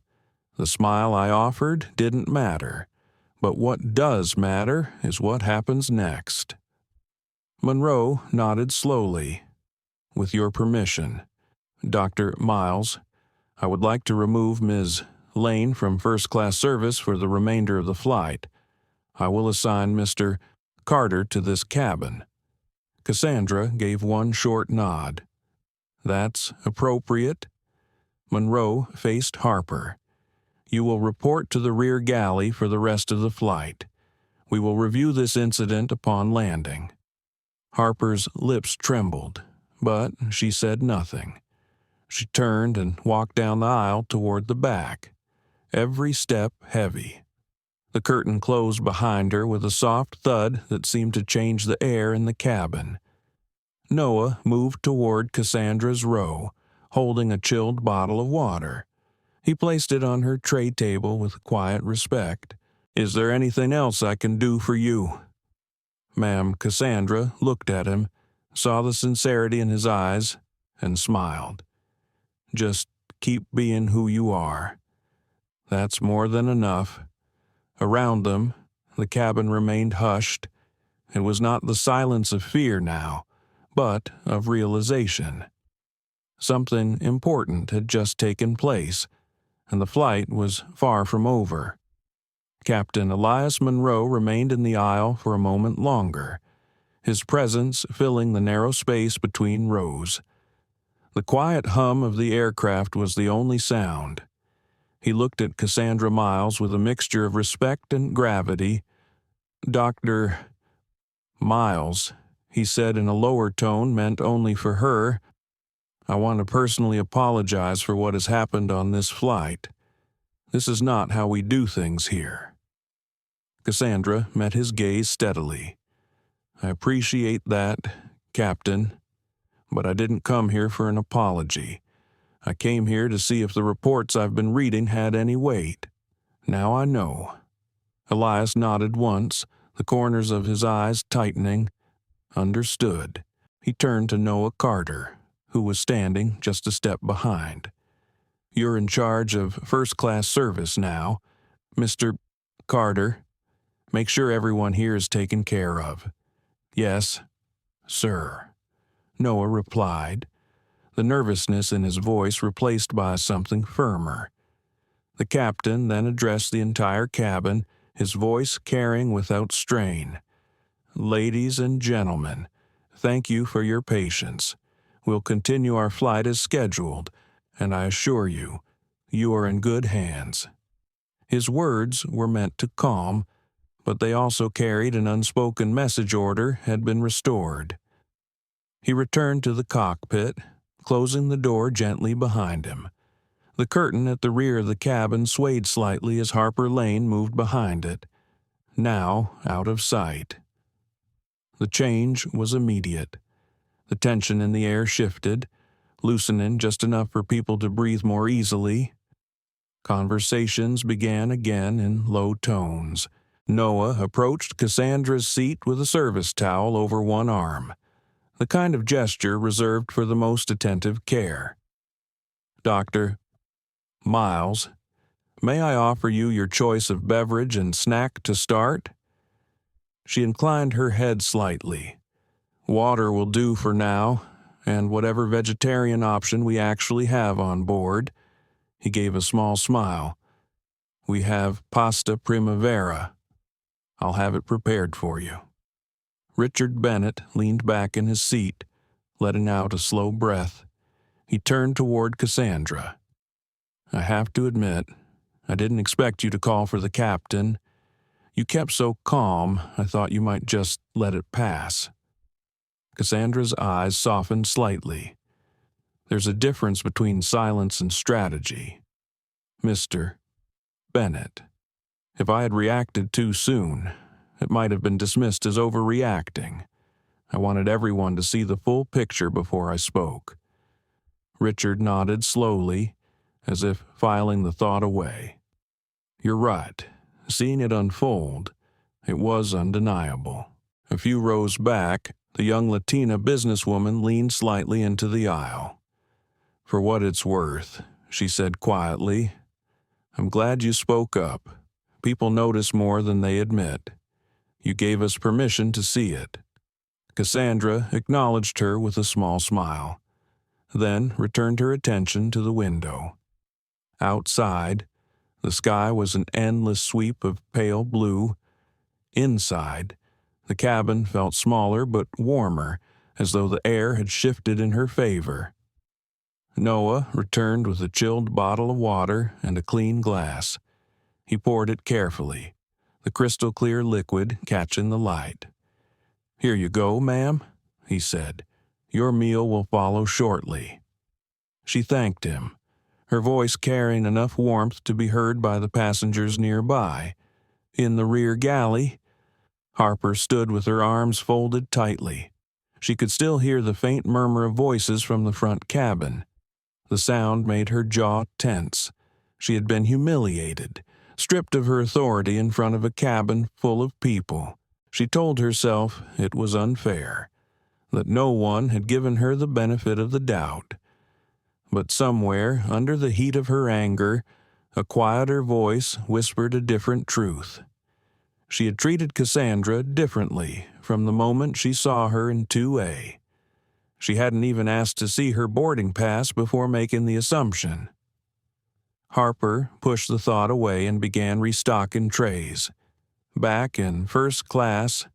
A: The smile I offered didn't matter. But what does matter is what happens next." Monroe nodded slowly. "With your permission, Dr. Miles, I would like to remove Ms. Lane from first-class service for the remainder of the flight. I will assign Mr. Carter to this cabin." Cassandra gave one short nod. "That's appropriate." Monroe faced Harper. "You will report to the rear galley for the rest of the flight. We will review this incident upon landing." Harper's lips trembled, but she said nothing. She turned and walked down the aisle toward the back, every step heavy. The curtain closed behind her with a soft thud that seemed to change the air in the cabin. Noah moved toward Cassandra's row, holding a chilled bottle of water. He placed it on her tray table with quiet respect. "Is there anything else I can do for you?" Ma'am Cassandra looked at him, saw the sincerity in his eyes, and smiled. "Just keep being who you are. That's more than enough." Around them, the cabin remained hushed. It was not the silence of fear now, but of realization. Something important had just taken place, and the flight was far from over. Captain Elias Monroe remained in the aisle for a moment longer, his presence filling the narrow space between rows. The quiet hum of the aircraft was the only sound. He looked at Cassandra Miles with a mixture of respect and gravity. "Dr. Miles," he said in a lower tone meant only for her, "I want to personally apologize for what has happened on this flight. This is not how we do things here." Cassandra met his gaze steadily. "I appreciate that, Captain, but I didn't come here for an apology. I came here to see if the reports I've been reading had any weight. Now I know." Elias nodded once, the corners of his eyes tightening. "Understood." He turned to Noah Carter, who was standing just a step behind. "You're in charge of first-class service now. Mr. Carter, make sure everyone here is taken care of." "Yes, sir," Noah replied, the nervousness in his voice replaced by something firmer. The captain then addressed the entire cabin, his voice carrying without strain. "Ladies and gentlemen, thank you for your patience. We'll continue our flight as scheduled, and I assure you, you are in good hands." His words were meant to calm, but they also carried an unspoken message order had been restored. He returned to the cockpit, closing the door gently behind him. The curtain at the rear of the cabin swayed slightly as Harper Lane moved behind it, now out of sight. The change was immediate. The tension in the air shifted, loosening just enough for people to breathe more easily. Conversations began again in low tones. Noah approached Cassandra's seat with a service towel over one arm, the kind of gesture reserved for the most attentive care. "Dr. Miles, may I offer you your choice of beverage and snack to start?" She inclined her head slightly. "Water will do for now, and whatever vegetarian option we actually have on board." He gave a small smile. "We have pasta primavera. I'll have it prepared for you." Richard Bennett leaned back in his seat, letting out a slow breath. He turned toward You kept so calm, I thought you might just let it pass." Cassandra's eyes softened slightly. "There's a difference between silence and strategy. Mr. Bennett, if I had reacted too soon, it might have been dismissed as overreacting. I wanted everyone to see the full picture before I spoke." Richard nodded slowly, as if filing the thought away. "You're right. Seeing it unfold, it was undeniable." A few rows back, the young Latina businesswoman leaned slightly into the aisle. "For what it's worth," she said quietly, "I'm glad you spoke up. People notice more than they admit. You gave us permission to see it." Cassandra acknowledged her with a small smile, then returned her attention to the window. Outside, the sky was an endless sweep of pale blue. Inside, the cabin felt smaller but warmer, as though the air had shifted in her favor. Noah returned with a chilled bottle of water and a clean glass. He poured it carefully, the crystal-clear liquid catching the light. "Here you go, ma'am," he said. "Your meal will follow shortly." She thanked him, her voice carrying enough warmth to be heard by the passengers nearby. In the rear galley, Harper stood with her arms folded tightly. She could still hear the faint murmur of voices from the front cabin. The sound made her jaw tense. She had been humiliated, stripped of her authority in front of a cabin full of people. She told herself it was unfair, that no one had given her the benefit of the doubt. But somewhere, under the heat of her anger, a quieter voice whispered a different truth. She had treated Cassandra differently from the moment she saw her in 2A. She hadn't even asked to see her boarding pass before making the assumption. Harper pushed the thought away and began restocking trays. Back in first class,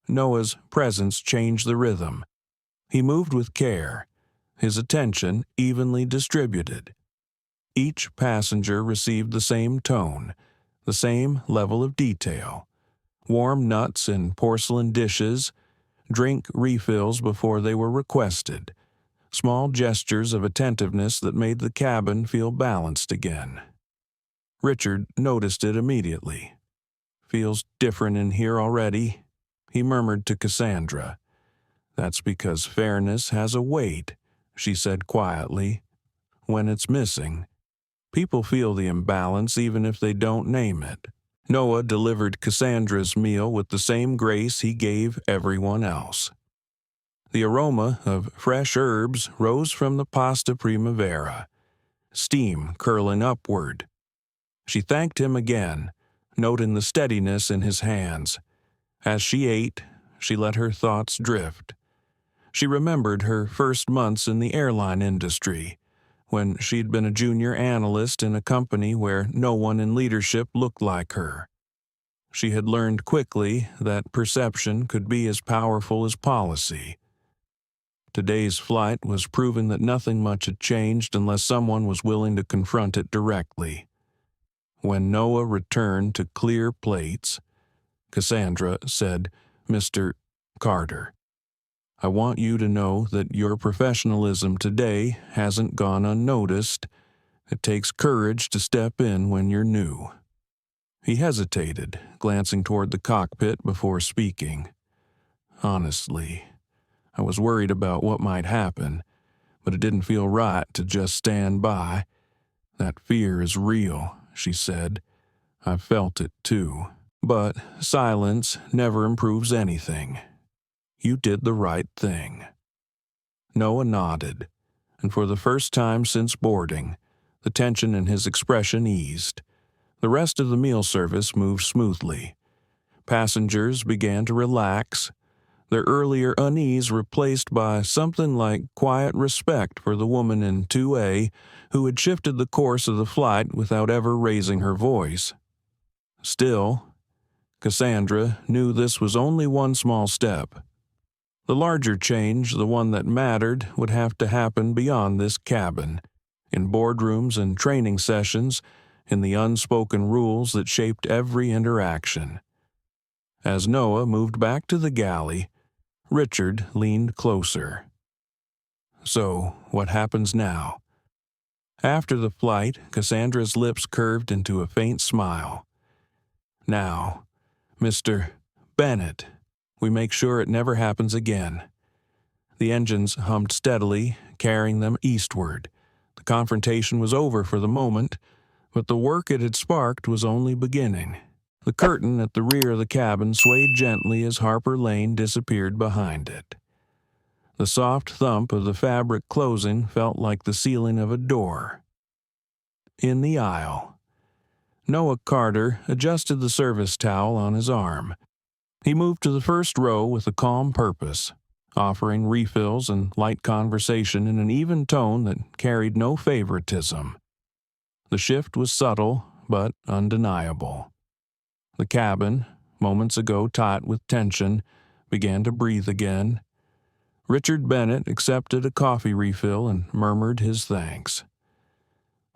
A: Noah's presence changed the rhythm. He moved with care, his attention evenly distributed. Each passenger received the same tone, the same level of detail. Warm nuts in porcelain dishes, drink refills before they were requested, small gestures of attentiveness that made the cabin feel balanced again. Richard noticed it immediately. "Feels different in here already," he murmured to Cassandra. "That's because fairness has a weight," she said quietly. "When it's missing, people feel the imbalance even if they don't name it." Noah delivered Cassandra's meal with the same grace he gave everyone else. The aroma of fresh herbs rose from the pasta primavera, steam curling upward. She thanked him again, noting the steadiness in his hands. As she ate, she let her thoughts drift. She remembered her first months in the airline industry, when she'd been a junior analyst in a company where no one in leadership looked like her. She had learned quickly that perception could be as powerful as policy. Today's flight was proving that nothing much had changed unless someone was willing to confront it directly. When Noah returned to clear plates, Cassandra said, "Mr. Carter, I want you to know that your professionalism today hasn't gone unnoticed. It takes courage to step in when you're new." He hesitated, glancing toward the cockpit before speaking. "Honestly, I was worried about what might happen, but it didn't feel right to just stand by. That fear is real," she said. "I've felt it too. But silence never improves anything. You did the right thing." Noah nodded, and for the first time since boarding, the tension in his expression eased. The rest of the meal service moved smoothly. Passengers began to relax, their earlier unease replaced by something like quiet respect for the woman in 2A who had shifted the course of the flight without ever raising her voice. Still, Cassandra knew this was only one small step. The larger change, the one that mattered, would have to happen beyond this cabin, in boardrooms and training sessions, in the unspoken rules that shaped every interaction. As Noah moved back to the galley, Richard leaned closer. So, what happens now? After the flight, Cassandra's lips curved into a faint smile. Now, Mr. Bennett, we make sure it never happens again. The engines hummed steadily, carrying them eastward. The confrontation was over for the moment, but the work it had sparked was only beginning. The curtain at the rear of the cabin swayed gently as Harper Lane disappeared behind it. The soft thump of the fabric closing felt like the sealing of a door. In the aisle, Noah Carter adjusted the service towel on his arm. He moved to the first row with a calm purpose, offering refills and light conversation in an even tone that carried no favoritism. The shift was subtle, but undeniable. The cabin, moments ago taut with tension, began to breathe again. Richard Bennett accepted a coffee refill and murmured his thanks.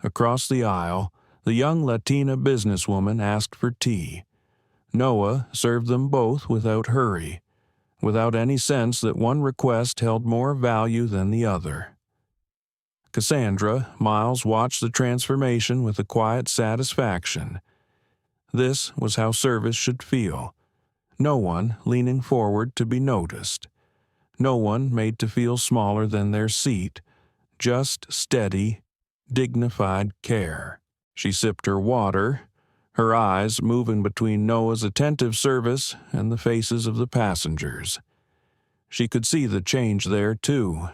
A: Across the aisle, the young Latina businesswoman asked for tea. Noah served them both without hurry, without any sense that one request held more value than the other. Cassandra Miles watched the transformation with a quiet satisfaction. This was how service should feel. No one leaning forward to be noticed. No one made to feel smaller than their seat. Just steady, dignified care. She sipped her water, her eyes moving between Noah's attentive service and the faces of the passengers. She could see the change there, too.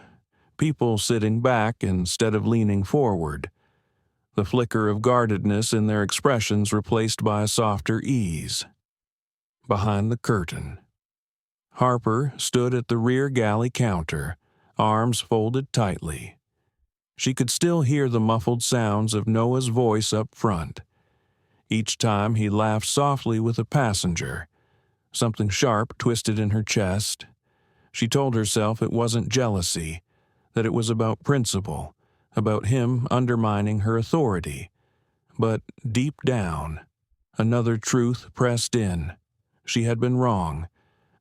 A: People sitting back instead of leaning forward. The flicker of guardedness in their expressions replaced by a softer ease. Behind the curtain, Harper stood at the rear galley counter, arms folded tightly. She could still hear the muffled sounds of Noah's voice up front. Each time he laughed softly with a passenger. Something sharp twisted in her chest. She told herself it wasn't jealousy, that it was about principle, about him undermining her authority. But deep down, another truth pressed in. She had been wrong,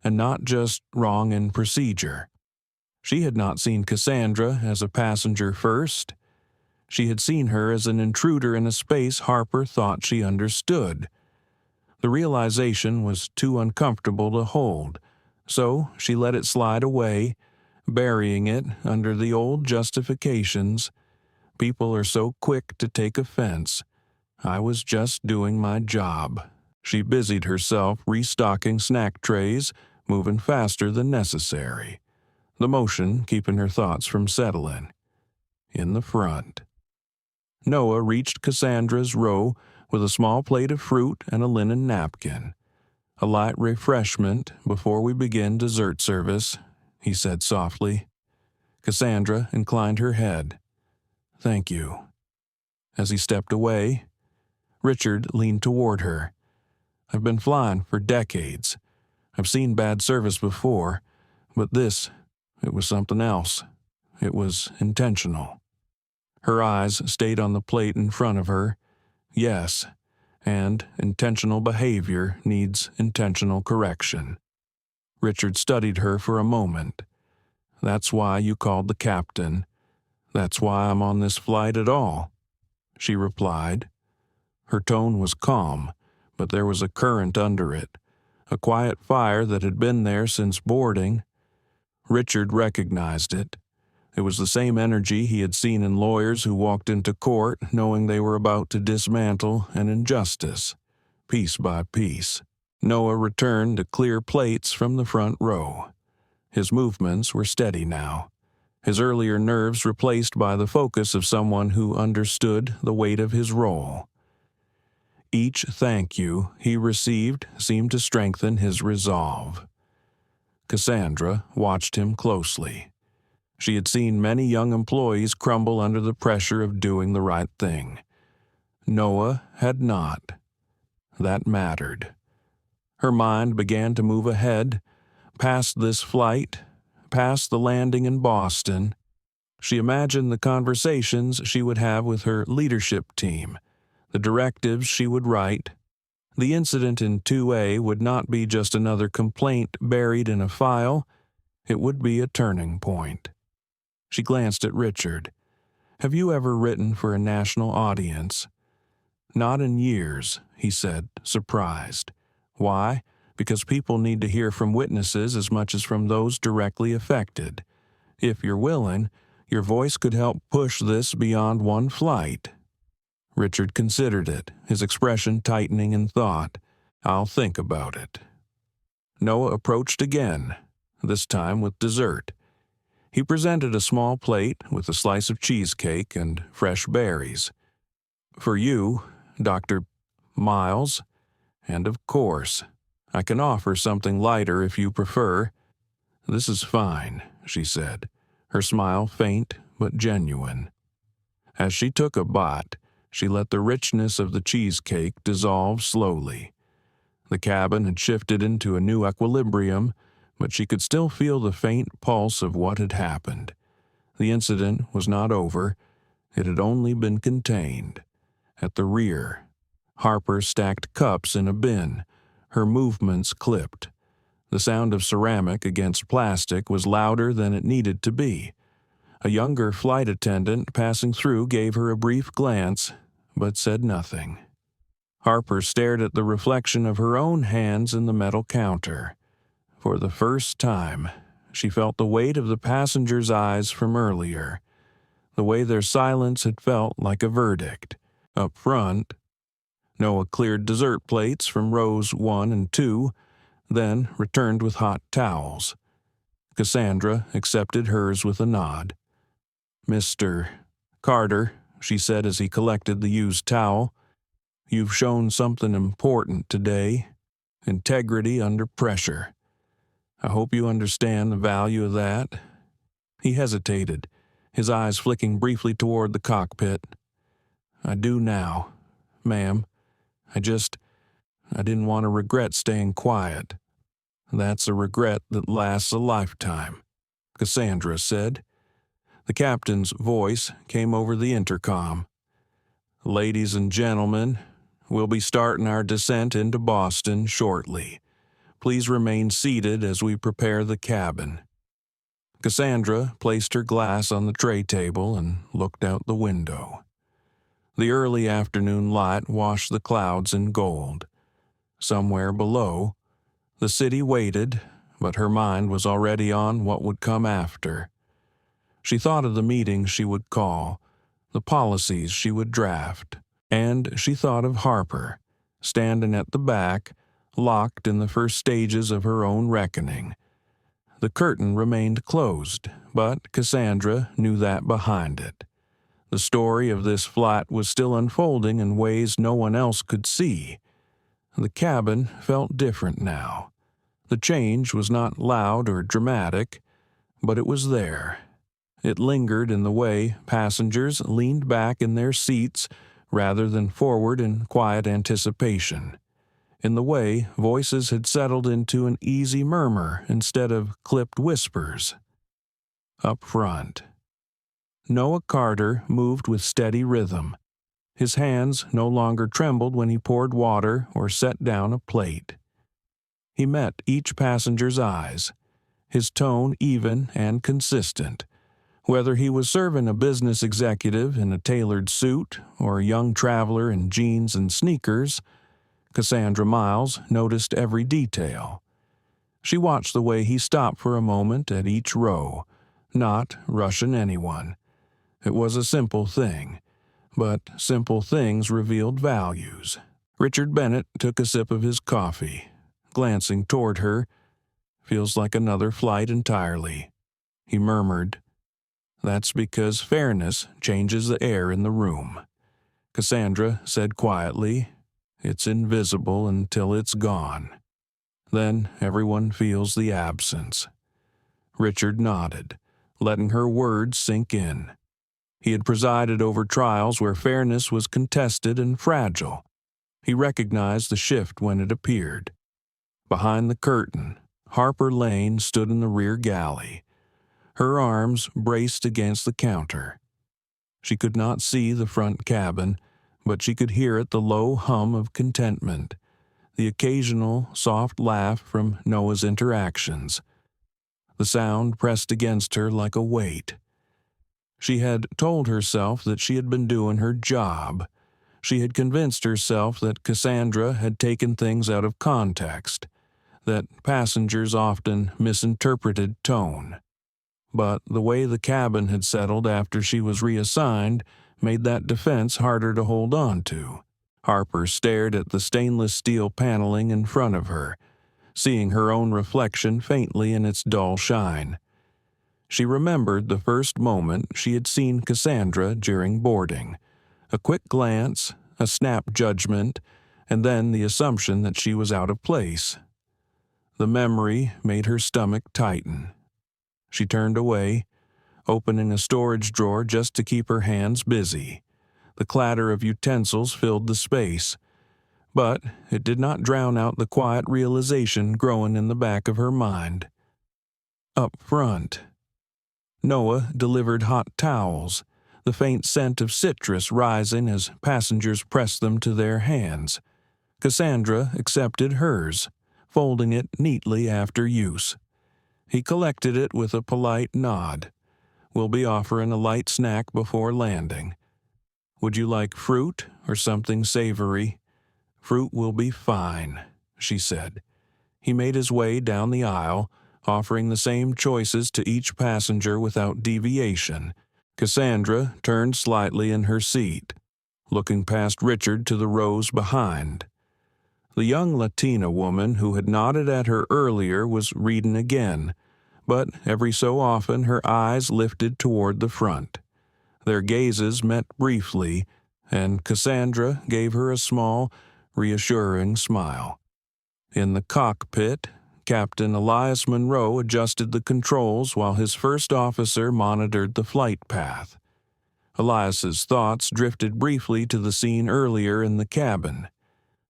A: and not just wrong in procedure. She had not seen Cassandra as a passenger first. She had seen her as an intruder in a space Harper thought she understood. The realization was too uncomfortable to hold, so she let it slide away, burying it under the old justifications. People are so quick to take offense. I was just doing my job. She busied herself restocking snack trays, moving faster than necessary, the motion keeping her thoughts from settling. In the front, Noah reached Cassandra's row with a small plate of fruit and a linen napkin. "A light refreshment before we begin dessert service," he said softly. Cassandra inclined her head. "Thank you." As he stepped away, Richard leaned toward her. "I've been flying for decades. I've seen bad service before, but this, it was something else. It was intentional." Her eyes stayed on the plate in front of her. Yes, and intentional behavior needs intentional correction. Richard studied her for a moment. "That's why you called the captain. That's why I'm on this flight at all," she replied. Her tone was calm, but there was a current under it, a quiet fire that had been there since boarding. Richard recognized it. It was the same energy he had seen in lawyers who walked into court knowing they were about to dismantle an injustice, piece by piece. Noah returned to clear plates from the front row. His movements were steady now, his earlier nerves replaced by the focus of someone who understood the weight of his role. Each thank you he received seemed to strengthen his resolve. Cassandra watched him closely. She had seen many young employees crumble under the pressure of doing the right thing. Noah had not. That mattered. Her mind began to move ahead, past this flight, past the landing in Boston. She imagined the conversations she would have with her leadership team, the directives she would write. The incident in 2A would not be just another complaint buried in a file. It would be a turning point. She glanced at Richard. "Have you ever written for a national audience?" "Not in years," he said, surprised. "Why? Because people need to hear from witnesses as much as from those directly affected. If you're willing, your voice could help push this beyond one flight." Richard considered it, his expression tightening in thought. "I'll think about it." Noah approached again, this time with dessert. He presented a small plate with a slice of cheesecake and fresh berries. "For you, Dr. Miles, and of course, I can offer something lighter if you prefer." "This is fine," she said, her smile faint but genuine. As she took a bite, she let the richness of the cheesecake dissolve slowly. The cabin had shifted into a new equilibrium, but she could still feel the faint pulse of what had happened. The incident was not over. It had only been contained. At the rear, Harper stacked cups in a bin, her movements clipped. The sound of ceramic against plastic was louder than it needed to be. A younger flight attendant passing through gave her a brief glance, but said nothing. Harper stared at the reflection of her own hands in the metal counter. For the first time, she felt the weight of the passengers' eyes from earlier. The way their silence had felt like a verdict. Up front, Noah cleared dessert plates from rows 1 and 2, then returned with hot towels. Cassandra accepted hers with a nod. "Mr. Carter," she said as he collected the used towel, "you've shown something important today. Integrity under pressure. I hope you understand the value of that." He hesitated, his eyes flicking briefly toward the cockpit. "I do now, ma'am. I didn't want to regret staying quiet." "That's a regret that lasts a lifetime," Cassandra said. The captain's voice came over the intercom. "Ladies and gentlemen, we'll be starting our descent into Boston shortly. Please remain seated as we prepare the cabin." Cassandra placed her glass on the tray table and looked out the window. The early afternoon light washed the clouds in gold. Somewhere below, the city waited, but her mind was already on what would come after. She thought of the meetings she would call, the policies she would draft, and she thought of Harper, standing at the back, locked in the first stages of her own reckoning. The curtain remained closed, but Cassandra knew that behind it. The story of this flight was still unfolding in ways no one else could see. The cabin felt different now. The change was not loud or dramatic, but it was there. It lingered in the way passengers leaned back in their seats rather than forward in quiet anticipation. In the way voices had settled into an easy murmur instead of clipped whispers. Up front, Noah Carter moved with steady rhythm. His hands no longer trembled when he poured water or set down a plate. He met each passenger's eyes, his tone even and consistent. Whether he was serving a business executive in a tailored suit or a young traveler in jeans and sneakers, Cassandra Miles noticed every detail. She watched the way he stopped for a moment at each row, not rushing anyone. It was a simple thing, but simple things revealed values. Richard Bennett took a sip of his coffee, glancing toward her. "Feels like another flight entirely," he murmured. "That's because fairness changes the air in the room," Cassandra said quietly. "It's invisible until it's gone. Then everyone feels the absence." Richard nodded, letting her words sink in. He had presided over trials where fairness was contested and fragile. He recognized the shift when it appeared. Behind the curtain, Harper Lane stood in the rear galley, her arms braced against the counter. She could not see the front cabin, but she could hear the low hum of contentment, the occasional soft laugh from Noah's interactions. The sound pressed against her like a weight. She had told herself that she had been doing her job. She had convinced herself that Cassandra had taken things out of context, that passengers often misinterpreted tone. But the way the cabin had settled after she was reassigned made that defense harder to hold on to. Harper stared at the stainless steel paneling in front of her, seeing her own reflection faintly in its dull shine. She remembered the first moment she had seen Cassandra during boarding. A quick glance, a snap judgment, and then the assumption that she was out of place. The memory made her stomach tighten. She turned away, opening a storage drawer just to keep her hands busy. The clatter of utensils filled the space, but it did not drown out the quiet realization growing in the back of her mind. Up front, Noah delivered hot towels, the faint scent of citrus rising as passengers pressed them to their hands. Cassandra accepted hers, folding it neatly after use. He collected it with a polite nod. "We'll be offering a light snack before landing. Would you like fruit or something savory?" "Fruit will be fine," she said. He made his way down the aisle, offering the same choices to each passenger without deviation. Cassandra turned slightly in her seat, looking past Richard to the rows behind. The young Latina woman who had nodded at her earlier was reading again, but every so often her eyes lifted toward the front. Their gazes met briefly, and Cassandra gave her a small, reassuring smile. In the cockpit, Captain Elias Monroe adjusted the controls while his first officer monitored the flight path. Elias's thoughts drifted briefly to the scene earlier in the cabin.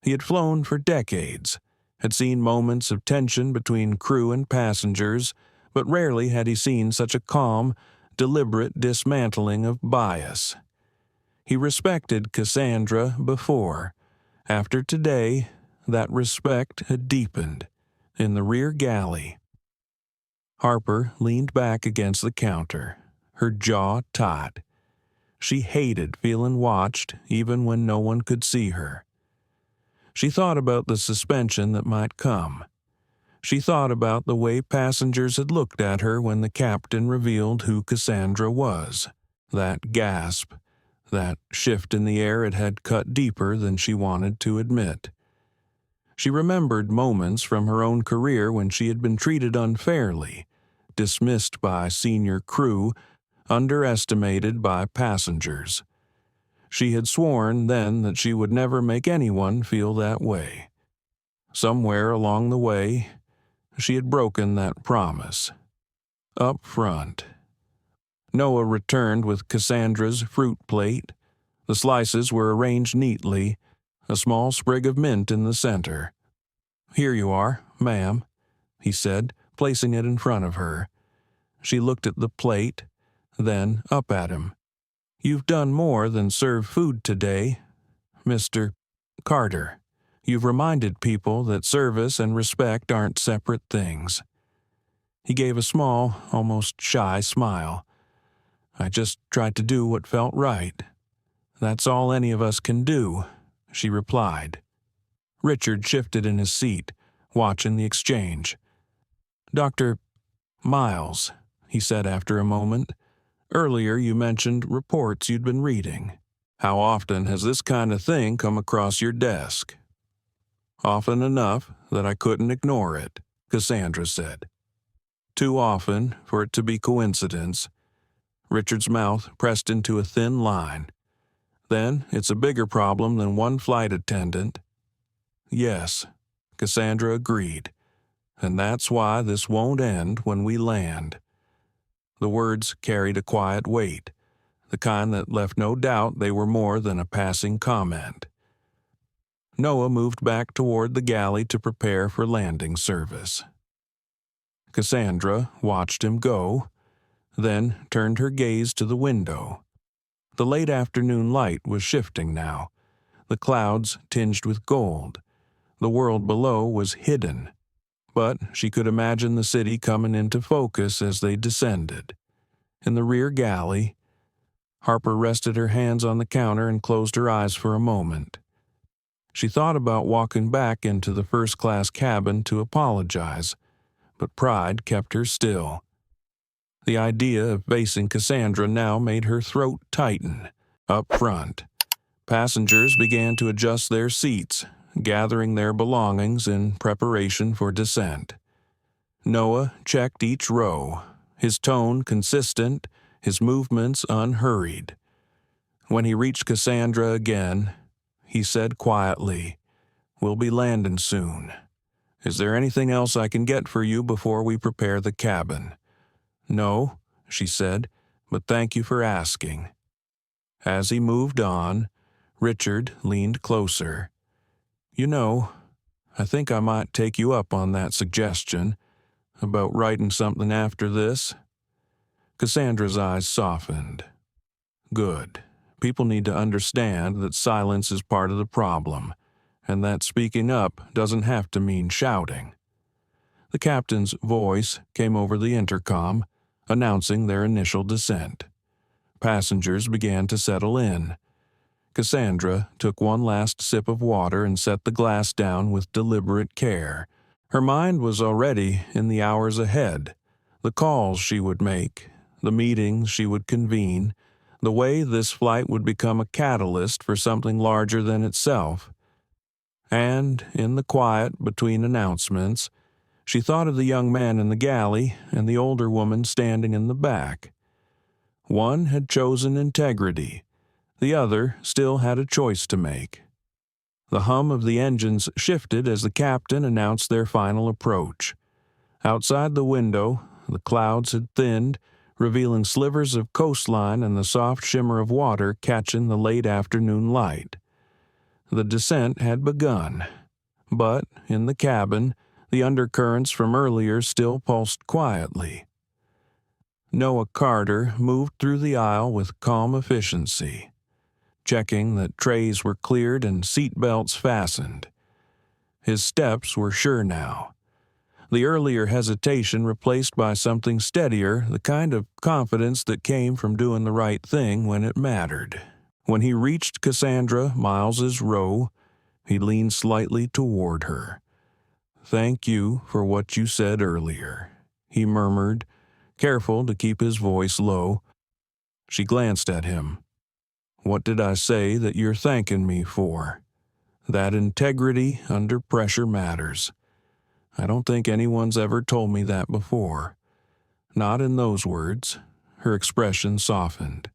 A: He had flown for decades, had seen moments of tension between crew and passengers, but rarely had he seen such a calm, deliberate dismantling of bias. He respected Cassandra before. After today, that respect had deepened. In the rear galley, Harper leaned back against the counter, her jaw taut. She hated feeling watched even when no one could see her. She thought about the suspension that might come. She thought about the way passengers had looked at her when the captain revealed who Cassandra was. That gasp, that shift in the air it had cut deeper than she wanted to admit. She remembered moments from her own career when she had been treated unfairly, dismissed by senior crew, underestimated by passengers. She had sworn then that she would never make anyone feel that way. Somewhere along the way, she had broken that promise. Up front, Noah returned with Cassandra's fruit plate. The slices were arranged neatly, a small sprig of mint in the center. "Here you are, ma'am," he said, placing it in front of her. She looked at the plate, then up at him. "You've done more than serve food today, Mr. Carter. You've reminded people that service and respect aren't separate things." He gave a small, almost shy smile. "I just tried to do what felt right. That's all any of us can do," she replied. Richard shifted in his seat, watching the exchange. "Dr. Miles," he said after a moment, "earlier you mentioned reports you'd been reading. How often has this kind of thing come across your desk?" "Often enough that I couldn't ignore it," Cassandra said. "Too often for it to be coincidence." Richard's mouth pressed into a thin line. "Then it's a bigger problem than one flight attendant." "Yes," Cassandra agreed. "And that's why this won't end when we land." The words carried a quiet weight, the kind that left no doubt they were more than a passing comment. Noah moved back toward the galley to prepare for landing service. Cassandra watched him go, then turned her gaze to the window. The late afternoon light was shifting now, the clouds tinged with gold. The world below was hidden, but she could imagine the city coming into focus as they descended. In the rear galley, Harper rested her hands on the counter and closed her eyes for a moment. She thought about walking back into the first-class cabin to apologize, but pride kept her still. The idea of facing Cassandra now made her throat tighten. Up front, passengers began to adjust their seats, gathering their belongings in preparation for descent. Noah checked each row, his tone consistent, his movements unhurried. When he reached Cassandra again, he said quietly, "We'll be landing soon. Is there anything else I can get for you before we prepare the cabin?" "No," she said, "but thank you for asking." As he moved on, Richard leaned closer. "You know, I think I might take you up on that suggestion about writing something after this." Cassandra's eyes softened. "Good. People need to understand that silence is part of the problem, and that speaking up doesn't have to mean shouting." The captain's voice came over the intercom, announcing their initial descent. Passengers began to settle in. Cassandra took one last sip of water and set the glass down with deliberate care. Her mind was already in the hours ahead, the calls she would make, the meetings she would convene, the way this flight would become a catalyst for something larger than itself. And, in the quiet between announcements, she thought of the young man in the galley and the older woman standing in the back. One had chosen integrity. The other still had a choice to make. The hum of the engines shifted as the captain announced their final approach. Outside the window, the clouds had thinned, revealing slivers of coastline and the soft shimmer of water catching the late afternoon light. The descent had begun, but in the cabin, the undercurrents from earlier still pulsed quietly. Noah Carter moved through the aisle with calm efficiency, checking that trays were cleared and seat belts fastened. His steps were sure now. The earlier hesitation replaced by something steadier, the kind of confidence that came from doing the right thing when it mattered. When he reached Cassandra Miles's row, he leaned slightly toward her. "Thank you for what you said earlier," he murmured, careful to keep his voice low. She glanced at him. "What did I say that you're thanking me for? That integrity under pressure matters. I don't think anyone's ever told me that before." Not in those words. Her expression softened.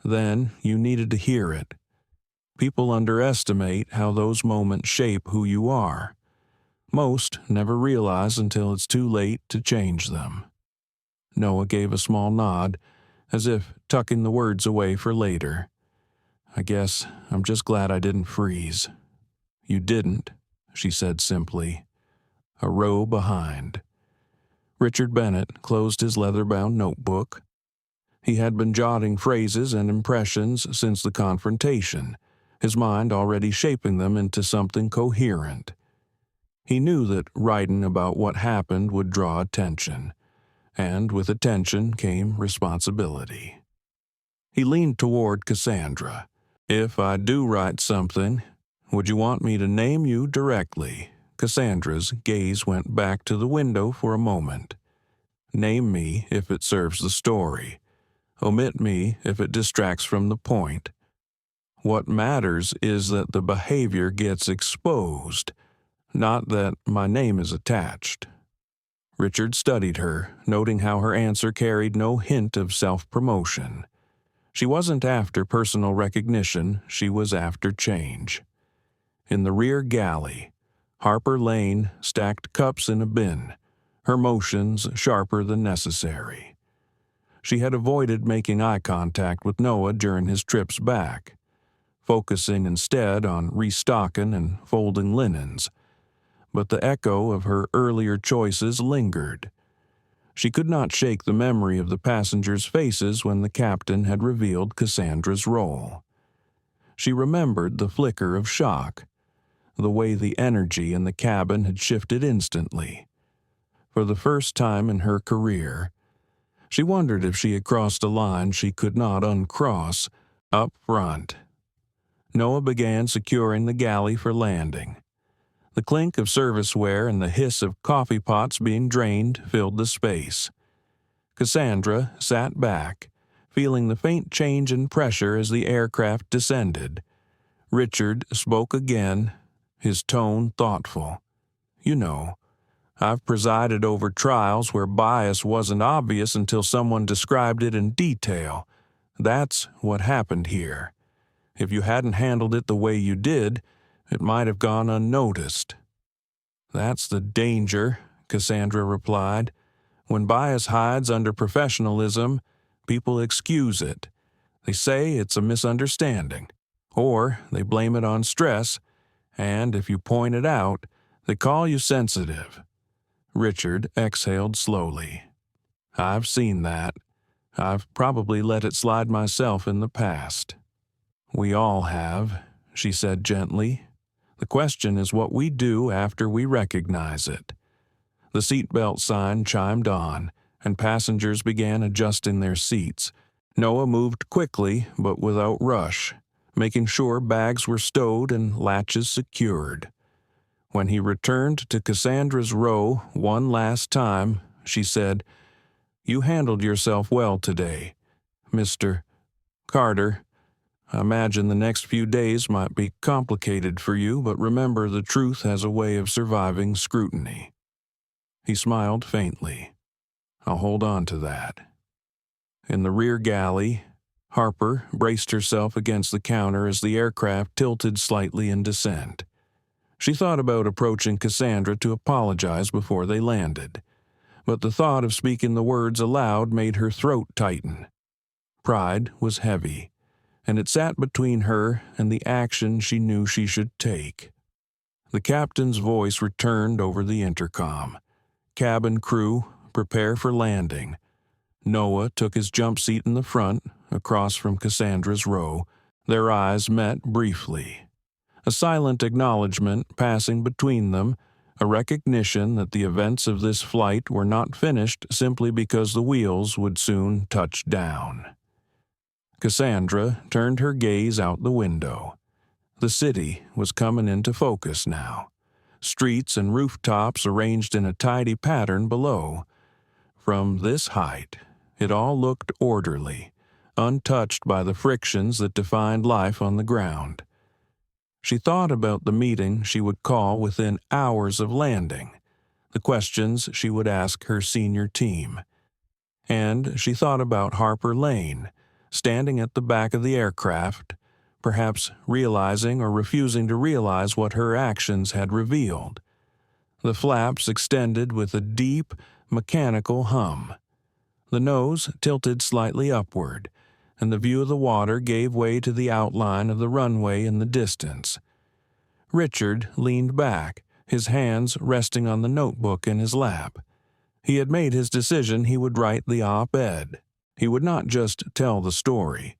A: "Then you needed to hear it. People underestimate how those moments shape who you are. Most never realize until it's too late to change them." Noah gave a small nod, as if tucking the words away for later. "I guess I'm just glad I didn't freeze." "You didn't," she said simply. A row behind. Richard Bennett closed his leather-bound notebook. He had been jotting phrases and impressions since the confrontation, his mind already shaping them into something coherent. He knew that writing about what happened would draw attention, and with attention came responsibility. He leaned toward Cassandra. "If I do write something, would you want me to name you directly?" Cassandra's gaze went back to the window for a moment. "Name me if it serves the story. Omit me if it distracts from the point. What matters is that the behavior gets exposed, not that my name is attached." Richard studied her, noting how her answer carried no hint of self-promotion. She wasn't after personal recognition, she was after change. In the rear galley, Harper Lane stacked cups in a bin, her motions sharper than necessary. She had avoided making eye contact with Noah during his trips back, focusing instead on restocking and folding linens. But the echo of her earlier choices lingered. She could not shake the memory of the passengers' faces when the captain had revealed Cassandra's role. She remembered the flicker of shock, the way the energy in the cabin had shifted instantly. For the first time in her career, she wondered if she had crossed a line she could not uncross up front. Noah began securing the galley for landing. The clink of serviceware and the hiss of coffee pots being drained filled the space. Cassandra sat back, feeling the faint change in pressure as the aircraft descended. Richard spoke again, his tone thoughtful. "You know, I've presided over trials where bias wasn't obvious until someone described it in detail. That's what happened here. If you hadn't handled it the way you did, it might have gone unnoticed." "That's the danger," Cassandra replied. "When bias hides under professionalism, people excuse it. They say it's a misunderstanding, or they blame it on stress, and if you point it out, they call you sensitive." Richard exhaled slowly. "I've seen that. I've probably let it slide myself in the past." "We all have," she said gently. "The question is what we do after we recognize it." The seatbelt sign chimed on, and passengers began adjusting their seats. Noah moved quickly, but without rush, making sure bags were stowed and latches secured. When he returned to Cassandra's row one last time, she said, "You handled yourself well today, Mr. Carter. I imagine the next few days might be complicated for you, but remember the truth has a way of surviving scrutiny." He smiled faintly. "I'll hold on to that." In the rear galley, Harper braced herself against the counter as the aircraft tilted slightly in descent. She thought about approaching Cassandra to apologize before they landed, but the thought of speaking the words aloud made her throat tighten. Pride was heavy, and it sat between her and the action she knew she should take. The captain's voice returned over the intercom. "Cabin crew, prepare for landing." Noah took his jump seat in the front, across from Cassandra's row. Their eyes met briefly. A silent acknowledgement passing between them, a recognition that the events of this flight were not finished simply because the wheels would soon touch down. Cassandra turned her gaze out the window. The city was coming into focus now. Streets and rooftops arranged in a tidy pattern below. From this height, it all looked orderly, untouched by the frictions that defined life on the ground. She thought about the meeting she would call within hours of landing, the questions she would ask her senior team. And she thought about Harper Lane, standing at the back of the aircraft, perhaps realizing or refusing to realize what her actions had revealed. The flaps extended with a deep, mechanical hum. The nose tilted slightly upward, and the view of the water gave way to the outline of the runway in the distance. Richard leaned back, his hands resting on the notebook in his lap. He had made his decision. He would write the op-ed. He would not just tell the story.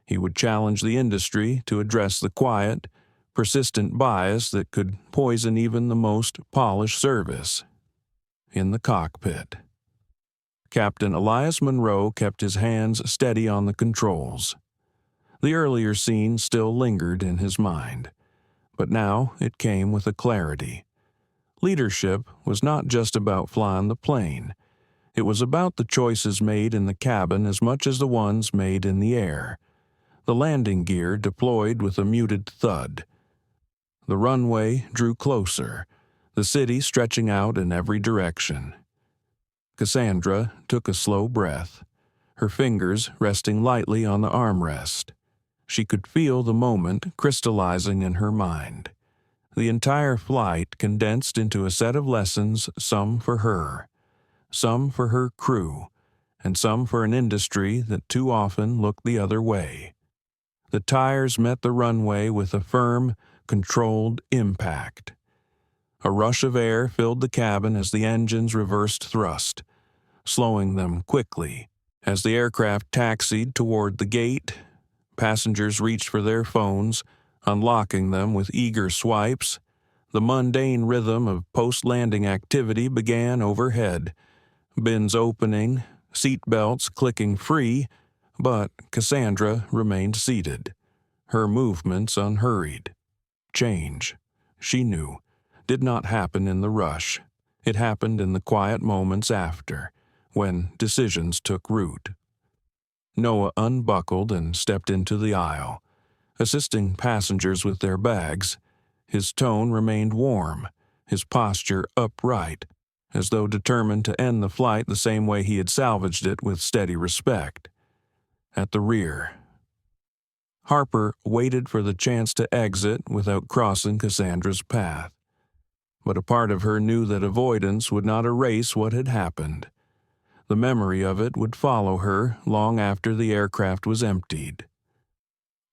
A: He would challenge the industry to address the quiet, persistent bias that could poison even the most polished service. In the cockpit, Captain Elias Monroe kept his hands steady on the controls. The earlier scene still lingered in his mind, but now it came with a clarity. Leadership was not just about flying the plane. It was about the choices made in the cabin as much as the ones made in the air. The landing gear deployed with a muted thud. The runway drew closer, the city stretching out in every direction. Cassandra took a slow breath, her fingers resting lightly on the armrest. She could feel the moment crystallizing in her mind. The entire flight condensed into a set of lessons, some for her, some for her crew, and some for an industry that too often looked the other way. The tires met the runway with a firm, controlled impact. A rush of air filled the cabin as the engines reversed thrust, slowing them quickly. As the aircraft taxied toward the gate, Passengers reached for their phones, unlocking them with eager swipes. The mundane rhythm of post-landing activity began overhead, bins opening, seat belts clicking free, but Cassandra remained seated, her movements unhurried. Change, she knew, did not happen in the rush. It happened in the quiet moments after, when decisions took root. Noah unbuckled and stepped into the aisle, assisting passengers with their bags. His tone remained warm, his posture upright, as though determined to end the flight the same way he had salvaged it, with steady respect. At the rear, Harper waited for the chance to exit without crossing Cassandra's path. But a part of her knew that avoidance would not erase what had happened. The memory of it would follow her long after the aircraft was emptied.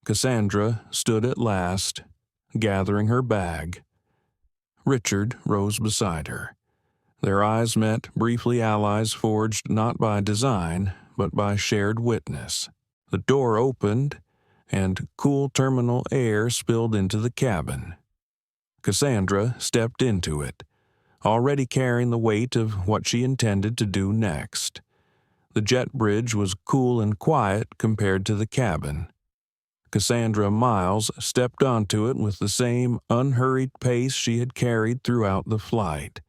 A: Cassandra stood at last, gathering her bag. Richard rose beside her. Their eyes met, briefly allies forged not by design, but by shared witness. The door opened, and cool terminal air spilled into the cabin. Cassandra stepped into it, already carrying the weight of what she intended to do next. The jet bridge was cool and quiet compared to the cabin. Cassandra Miles stepped onto it with the same unhurried pace she had carried throughout the flight.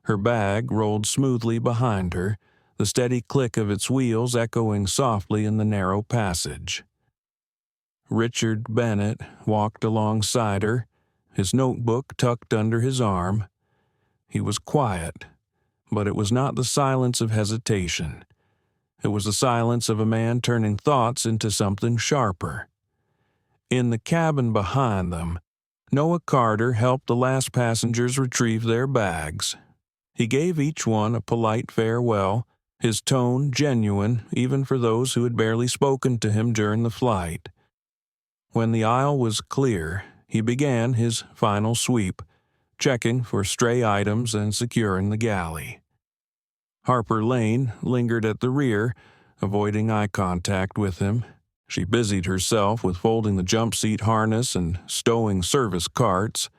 A: Her bag rolled smoothly behind her, the steady click of its wheels echoing softly in the narrow passage. Richard Bennett walked alongside her, his notebook tucked under his arm. He was quiet, but it was not the silence of hesitation. It was the silence of a man turning thoughts into something sharper. In the cabin behind them, Noah Carter helped the last passengers retrieve their bags. He gave each one a polite farewell, his tone genuine even for those who had barely spoken to him during the flight. When the aisle was clear, he began his final sweep, checking for stray items and securing the galley. Harper Lane lingered at the rear, avoiding eye contact with him. She busied herself with folding the jump seat harness and stowing service carts,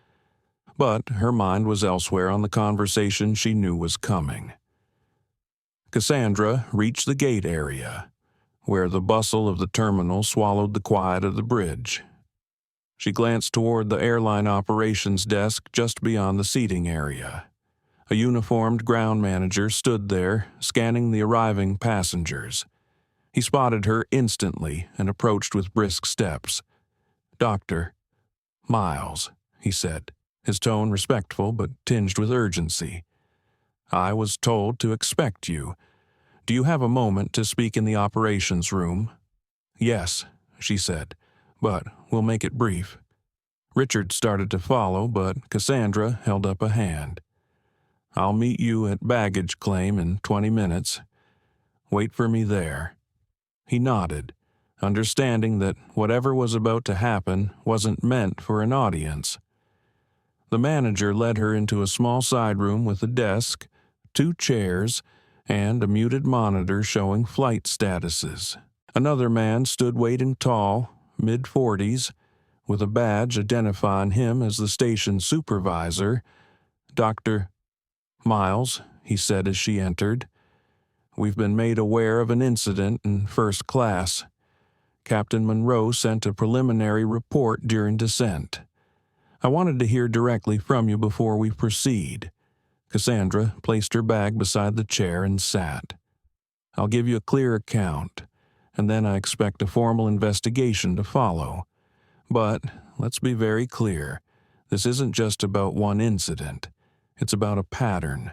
A: but her mind was elsewhere on the conversation she knew was coming. Cassandra reached the gate area, where the bustle of the terminal swallowed the quiet of the bridge. She glanced toward the airline operations desk just beyond the seating area. A uniformed ground manager stood there, scanning the arriving passengers. He spotted her instantly and approached with brisk steps. "Dr. Miles," he said, his tone respectful but tinged with urgency. "I was told to expect you. Do you have a moment to speak in the operations room?" "Yes," she said, "but we'll make it brief." Richard started to follow, but Cassandra held up a hand. "I'll meet you at baggage claim in 20 minutes. Wait for me there." He nodded, understanding that whatever was about to happen wasn't meant for an audience. The manager led her into a small side room with a desk, 2 chairs, and a muted monitor showing flight statuses. Another man stood waiting tall, mid-40s, with a badge identifying him as the station supervisor. "Dr. Miles," he said as she entered, "we've been made aware of an incident in first class. Captain Monroe sent a preliminary report during descent. I wanted to hear directly from you before we proceed." Cassandra placed her bag beside the chair and sat. "I'll give you a clear account, and then I expect a formal investigation to follow. But let's be very clear. This isn't just about one incident. It's about a pattern."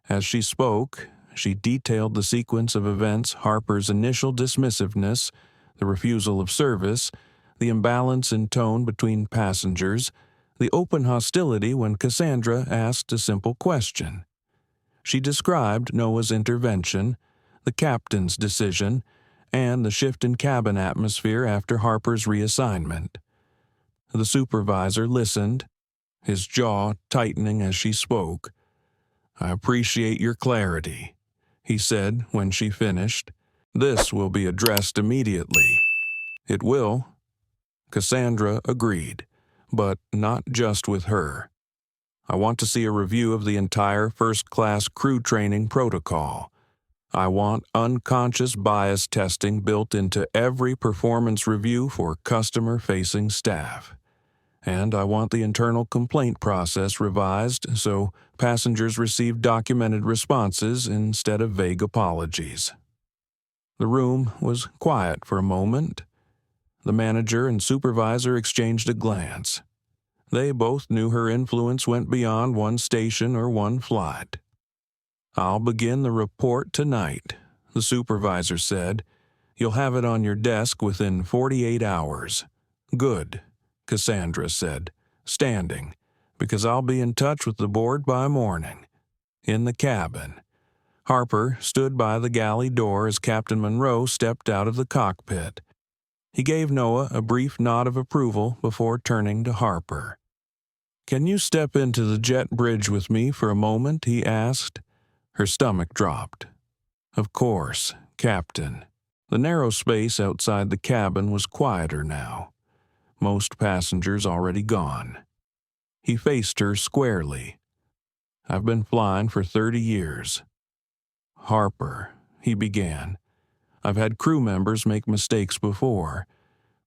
A: As she spoke, she detailed the sequence of events: Harper's initial dismissiveness, the refusal of service, the imbalance in tone between passengers, the open hostility when Cassandra asked a simple question. She described Noah's intervention, the captain's decision, and the shift in cabin atmosphere after Harper's reassignment. The supervisor listened, his jaw tightening as she spoke. "I appreciate your clarity," he said when she finished. "This will be addressed immediately. It will. Cassandra agreed, but not just with her. I want to see a review of the entire first-class crew training protocol. I want unconscious bias testing built into every performance review for customer-facing staff. And I want the internal complaint process revised so passengers receive documented responses instead of vague apologies. The room was quiet for a moment. The manager and supervisor exchanged a glance. They both knew her influence went beyond one station or one flight. "I'll begin the report tonight," the supervisor said. "You'll have it on your desk within 48 hours. "Good," Cassandra said, standing, "because I'll be in touch with the board by morning." In the cabin, Harper stood by the galley door as Captain Monroe stepped out of the cockpit. He gave Noah a brief nod of approval before turning to Harper. "Can you step into the jet bridge with me for a moment?" he asked. Her stomach dropped. "Of course, Captain." The narrow space outside the cabin was quieter now. Most passengers already gone. He faced her squarely. "I've been flying for 30 years. "Harper," he began, "I've had crew members make mistakes before,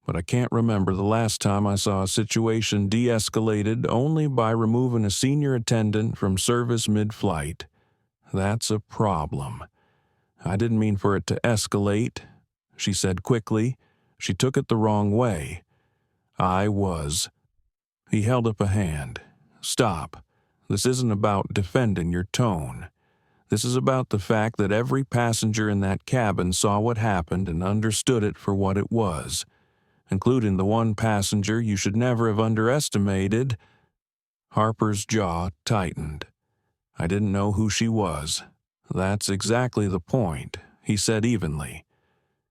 A: but I can't remember the last time I saw a situation de-escalated only by removing a senior attendant from service mid-flight. That's a problem. I didn't mean for it to escalate," she said quickly. "She took it the wrong way. I was." He held up a hand. "Stop. This isn't about defending your tone. This is about the fact that every passenger in that cabin saw what happened and understood it for what it was, including the one passenger you should never have underestimated." Harper's jaw tightened. "I didn't know who she was." "That's exactly the point," he said evenly.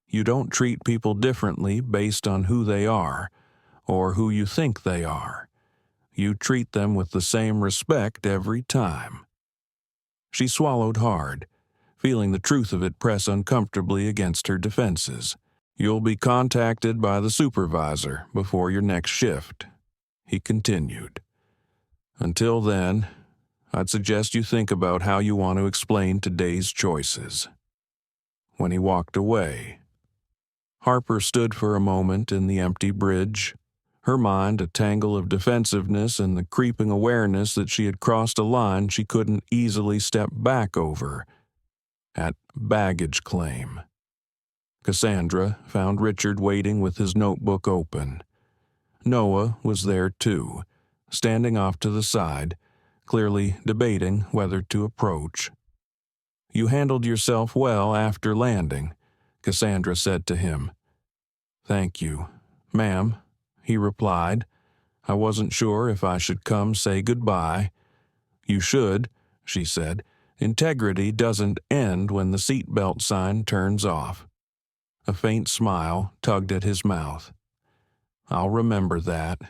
A: "You don't treat people differently based on who they are, or who you think they are. You treat them with the same respect every time." She swallowed hard, feeling the truth of it press uncomfortably against her defenses. "You'll be contacted by the supervisor before your next shift," he continued. "Until then, I'd suggest you think about how you want to explain today's choices." When he walked away, Harper stood for a moment in the empty bridge, her mind a tangle of defensiveness and the creeping awareness that she had crossed a line she couldn't easily step back over. At baggage claim. Cassandra found Richard waiting with his notebook open. Noah was there too, standing off to the side, clearly debating whether to approach. "You handled yourself well after landing," Cassandra said to him. "Thank you, ma'am," he replied. "I wasn't sure if I should come say goodbye." "You should," she said. "Integrity doesn't end when the seatbelt sign turns off." A faint smile tugged at his mouth. "I'll remember that."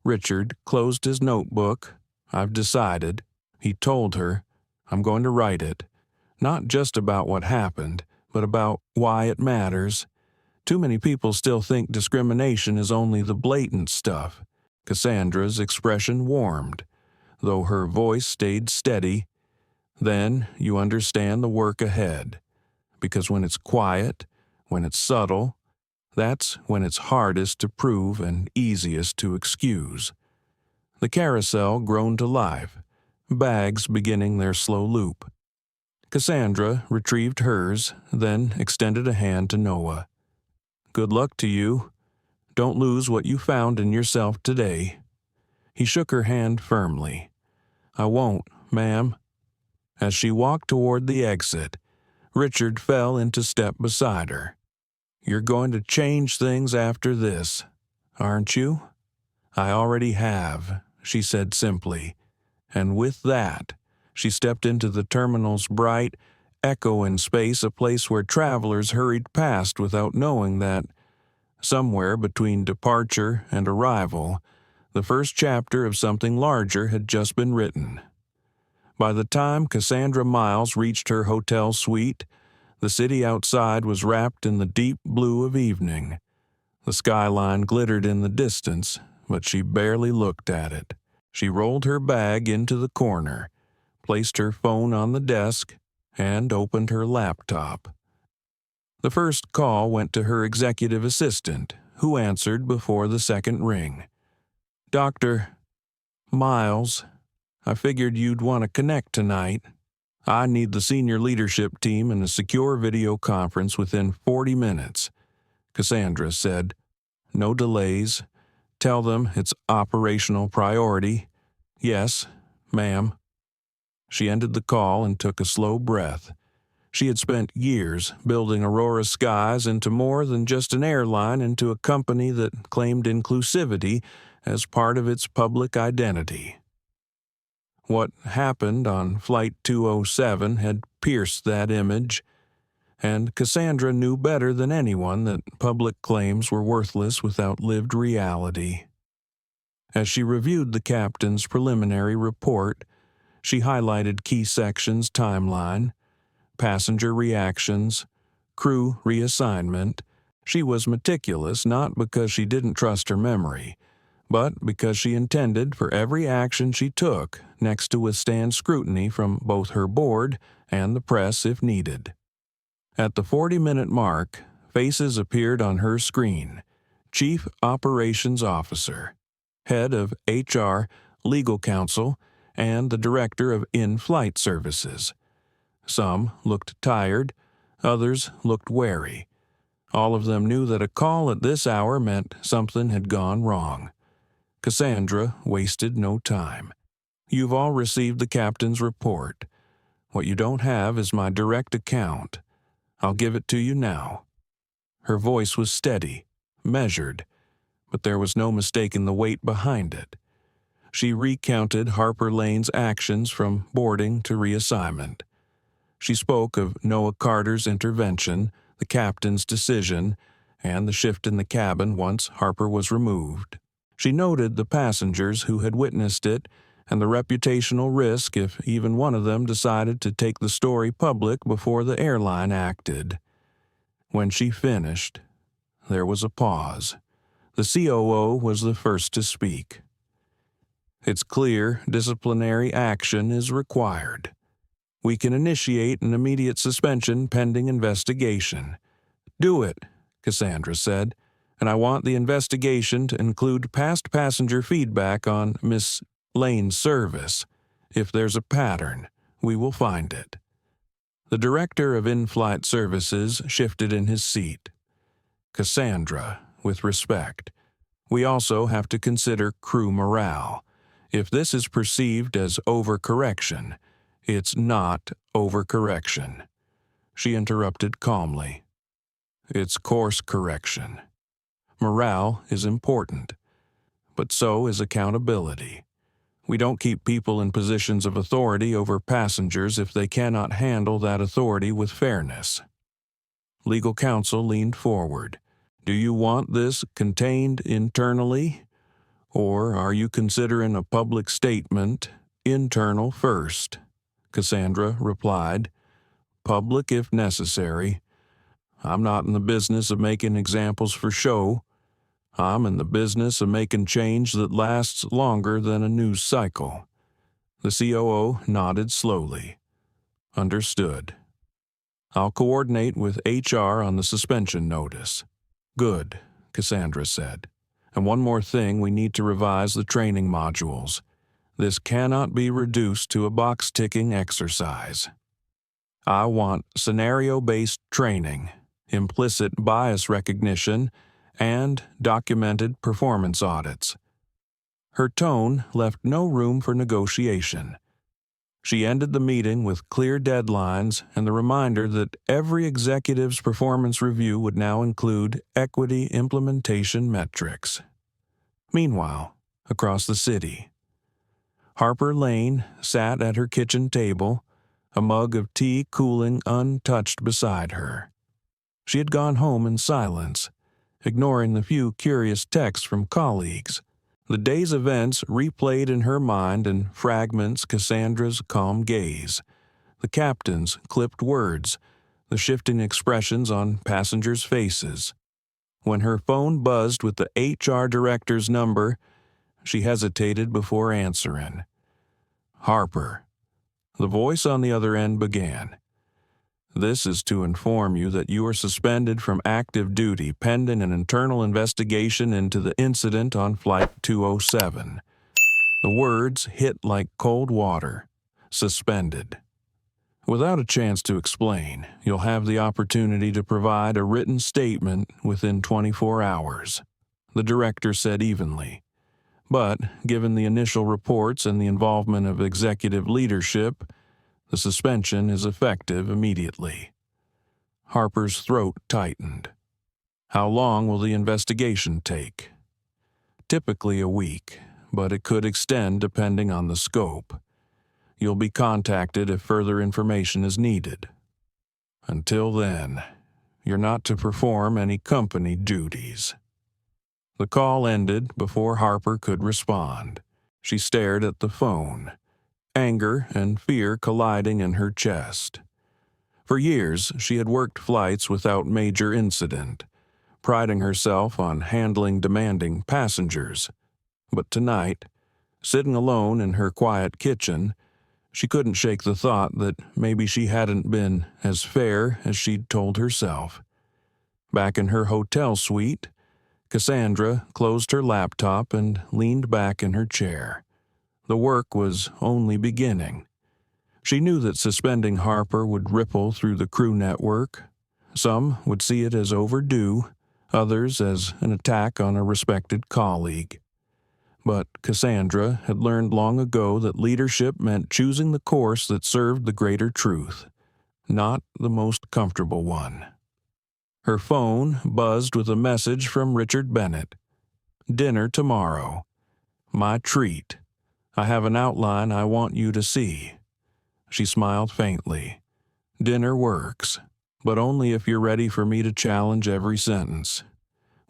A: Richard closed his notebook. "I've decided," he told her. "I'm going to write it. Not just about what happened, but about why it matters. Too many people still think discrimination is only the blatant stuff." Cassandra's expression warmed, though her voice stayed steady. "Then you understand the work ahead. Because when it's quiet, when it's subtle, that's when it's hardest to prove and easiest to excuse." The carousel groaned to life, bags beginning their slow loop. Cassandra retrieved hers, then extended a hand to Noah. "Good luck to you. Don't lose what you found in yourself today." He shook her hand firmly. "I won't, ma'am." As she walked toward the exit, Richard fell into step beside her. "You're going to change things after this, aren't you?" "I already have," she said simply. And with that, she stepped into the terminal's bright, echoing space, a place where travelers hurried past without knowing that, somewhere between departure and arrival, the first chapter of something larger had just been written. By the time Cassandra Miles reached her hotel suite, the city outside was wrapped in the deep blue of evening. The skyline glittered in the distance, but she barely looked at it. She rolled her bag into the corner, placed her phone on the desk, and opened her laptop. The first call went to her executive assistant, who answered before the second ring. "Doctor, Miles, I figured you'd want to connect tonight. I need the senior leadership team in a secure video conference within 40 minutes, Cassandra said. "No delays. Tell them it's operational priority. Yes, ma'am." She ended the call and took a slow breath. She had spent years building Aurora Skies into more than just an airline, into a company that claimed inclusivity as part of its public identity. What happened on Flight 207 had pierced that image, and Cassandra knew better than anyone that public claims were worthless without lived reality. As she reviewed the captain's preliminary report, she highlighted key sections: timeline, passenger reactions, crew reassignment. She was meticulous not because she didn't trust her memory, but because she intended for every action she took next to withstand scrutiny from both her board and the press if needed. At the 40-minute mark, faces appeared on her screen: Chief Operations Officer, Head of HR, Legal Counsel, and the Director of In-Flight Services. Some looked tired, others looked wary. All of them knew that a call at this hour meant something had gone wrong. Cassandra wasted no time. "You've all received the captain's report. What you don't have is my direct account. I'll give it to you now." Her voice was steady, measured, but there was no mistaking the weight behind it. She recounted Harper Lane's actions from boarding to reassignment. She spoke of Noah Carter's intervention, the captain's decision, and the shift in the cabin once Harper was removed. She noted the passengers who had witnessed it and the reputational risk if even one of them decided to take the story public before the airline acted. When she finished, there was a pause. The COO was the first to speak. "It's clear disciplinary action is required. We can initiate an immediate suspension pending investigation." "Do it," Cassandra said, "and I want the investigation to include past passenger feedback on Miss Lane's service. If there's a pattern, we will find it." The Director of In-Flight Services shifted in his seat. "Cassandra, with respect, we also have to consider crew morale. If this is perceived as overcorrection, it's not overcorrection." She interrupted calmly. "It's course correction. Morale is important, but so is accountability. We don't keep people in positions of authority over passengers if they cannot handle that authority with fairness." Legal counsel leaned forward. "Do you want this contained internally? Or are you considering a public statement, internal first?" Cassandra replied. "Public if necessary. I'm not in the business of making examples for show. I'm in the business of making change that lasts longer than a news cycle." The COO nodded slowly. "Understood. I'll coordinate with HR on the suspension notice." "Good," Cassandra said. "And one more thing, we need to revise the training modules. This cannot be reduced to a box-ticking exercise. I want scenario-based training, implicit bias recognition, and documented performance audits." Her tone left no room for negotiation. She ended the meeting with clear deadlines and the reminder that every executive's performance review would now include equity implementation metrics. Meanwhile, across the city, Harper Lane sat at her kitchen table, a mug of tea cooling untouched beside her. She had gone home in silence, ignoring the few curious texts from colleagues. The day's events replayed in her mind in fragments: Cassandra's calm gaze, the captain's clipped words, the shifting expressions on passengers' faces. When her phone buzzed with the HR director's number, she hesitated before answering. Harper. The voice on the other end began. This is to inform you that you are suspended from active duty pending an internal investigation into the incident on Flight 207. The words hit like cold water. Suspended. Without a chance to explain, you'll have the opportunity to provide a written statement within 24 hours, the director said evenly. But, given the initial reports and the involvement of executive leadership, the suspension is effective immediately. Harper's throat tightened. How long will the investigation take? Typically a week, but it could extend depending on the scope. You'll be contacted if further information is needed. Until then, you're not to perform any company duties. The call ended before Harper could respond. She stared at the phone, anger and fear colliding in her chest. For years, she had worked flights without major incident, priding herself on handling demanding passengers. But tonight, sitting alone in her quiet kitchen, she couldn't shake the thought that maybe she hadn't been as fair as she'd told herself. Back in her hotel suite, Cassandra closed her laptop and leaned back in her chair. The work was only beginning. She knew that suspending Harper would ripple through the crew network. Some would see it as overdue, others as an attack on a respected colleague. But Cassandra had learned long ago that leadership meant choosing the course that served the greater truth, not the most comfortable one. Her phone buzzed with a message from Richard Bennett. Dinner tomorrow. My treat. I have an outline I want you to see. She smiled faintly. Dinner works, but only if you're ready for me to challenge every sentence.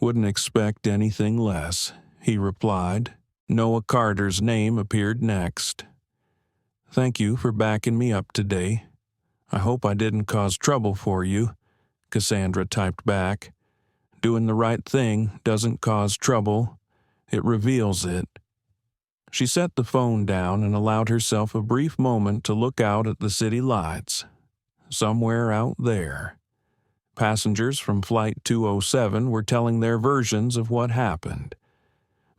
A: Wouldn't expect anything less, he replied. Noah Carter's name appeared next. Thank you for backing me up today. I hope I didn't cause trouble for you, Cassandra typed back. Doing the right thing doesn't cause trouble. It reveals it. She set the phone down and allowed herself a brief moment to look out at the city lights. Somewhere out there. Passengers from Flight 207 were telling their versions of what happened.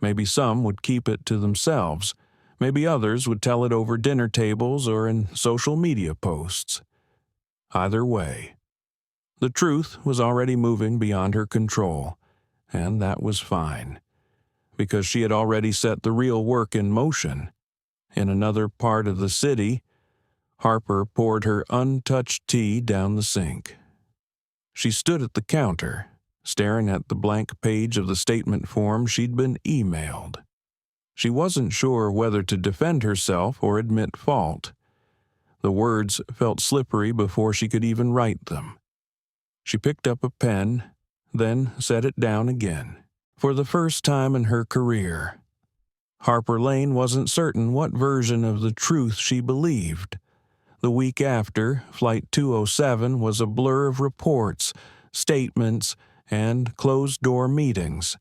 A: Maybe some would keep it to themselves. Maybe others would tell it over dinner tables or in social media posts. Either way, the truth was already moving beyond her control, and that was fine, because she had already set the real work in motion. In another part of the city, Harper poured her untouched tea down the sink. She stood at the counter, staring at the blank page of the statement form she'd been emailed. She wasn't sure whether to defend herself or admit fault. The words felt slippery before she could even write them. She picked up a pen, then set it down again. For the first time in her career, Harper Lane wasn't certain what version of the truth she believed. The week after, Flight 207 was a blur of reports, statements, and closed-door meetings.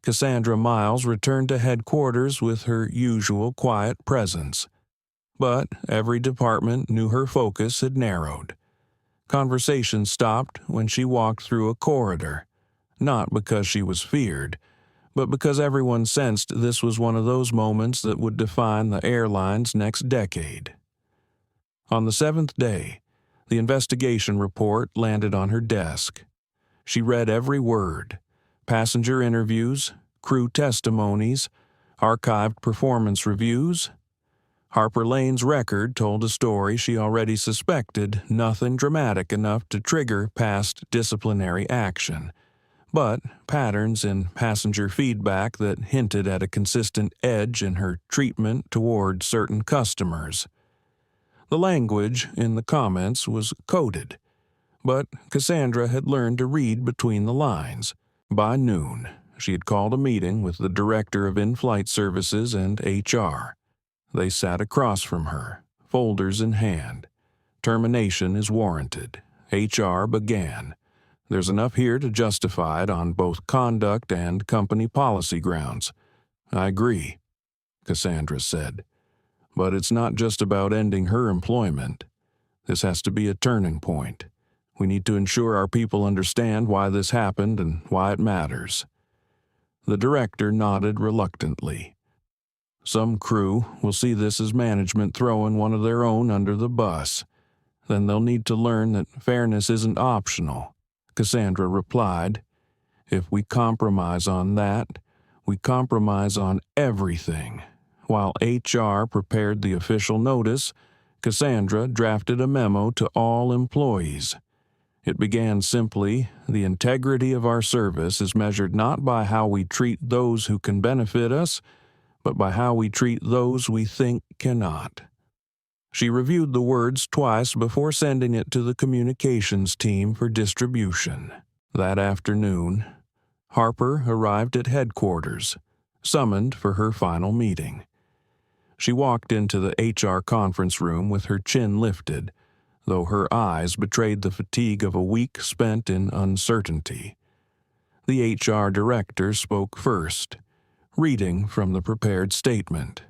A: Cassandra Miles returned to headquarters with her usual quiet presence. But every department knew her focus had narrowed. Conversation stopped when she walked through a corridor, not because she was feared, but because everyone sensed this was one of those moments that would define the airline's next decade. On the 7th day, the investigation report landed on her desk. She read every word: passenger interviews, crew testimonies, archived performance reviews. Harper Lane's record told a story she already suspected, nothing dramatic enough to trigger past disciplinary action, but patterns in passenger feedback that hinted at a consistent edge in her treatment toward certain customers. The language in the comments was coded, but Cassandra had learned to read between the lines. By noon, she had called a meeting with the director of in-flight services and HR. They sat across from her, folders in hand. Termination is warranted. HR began. There's enough here to justify it on both conduct and company policy grounds. I agree, Cassandra said. But it's not just about ending her employment. This has to be a turning point. We need to ensure our people understand why this happened and why it matters. The director nodded reluctantly. Some crew will see this as management throwing one of their own under the bus. Then they'll need to learn that fairness isn't optional, Cassandra replied. If we compromise on that, we compromise on everything. While HR prepared the official notice, Cassandra drafted a memo to all employees. It began simply, "The integrity of our service is measured not by how we treat those who can benefit us, but by how we treat those we think cannot." She reviewed the words twice before sending it to the communications team for distribution. That afternoon, Harper arrived at headquarters, summoned for her final meeting. She walked into the HR conference room with her chin lifted, though her eyes betrayed the fatigue of a week spent in uncertainty. The HR director spoke first, reading from the prepared statement.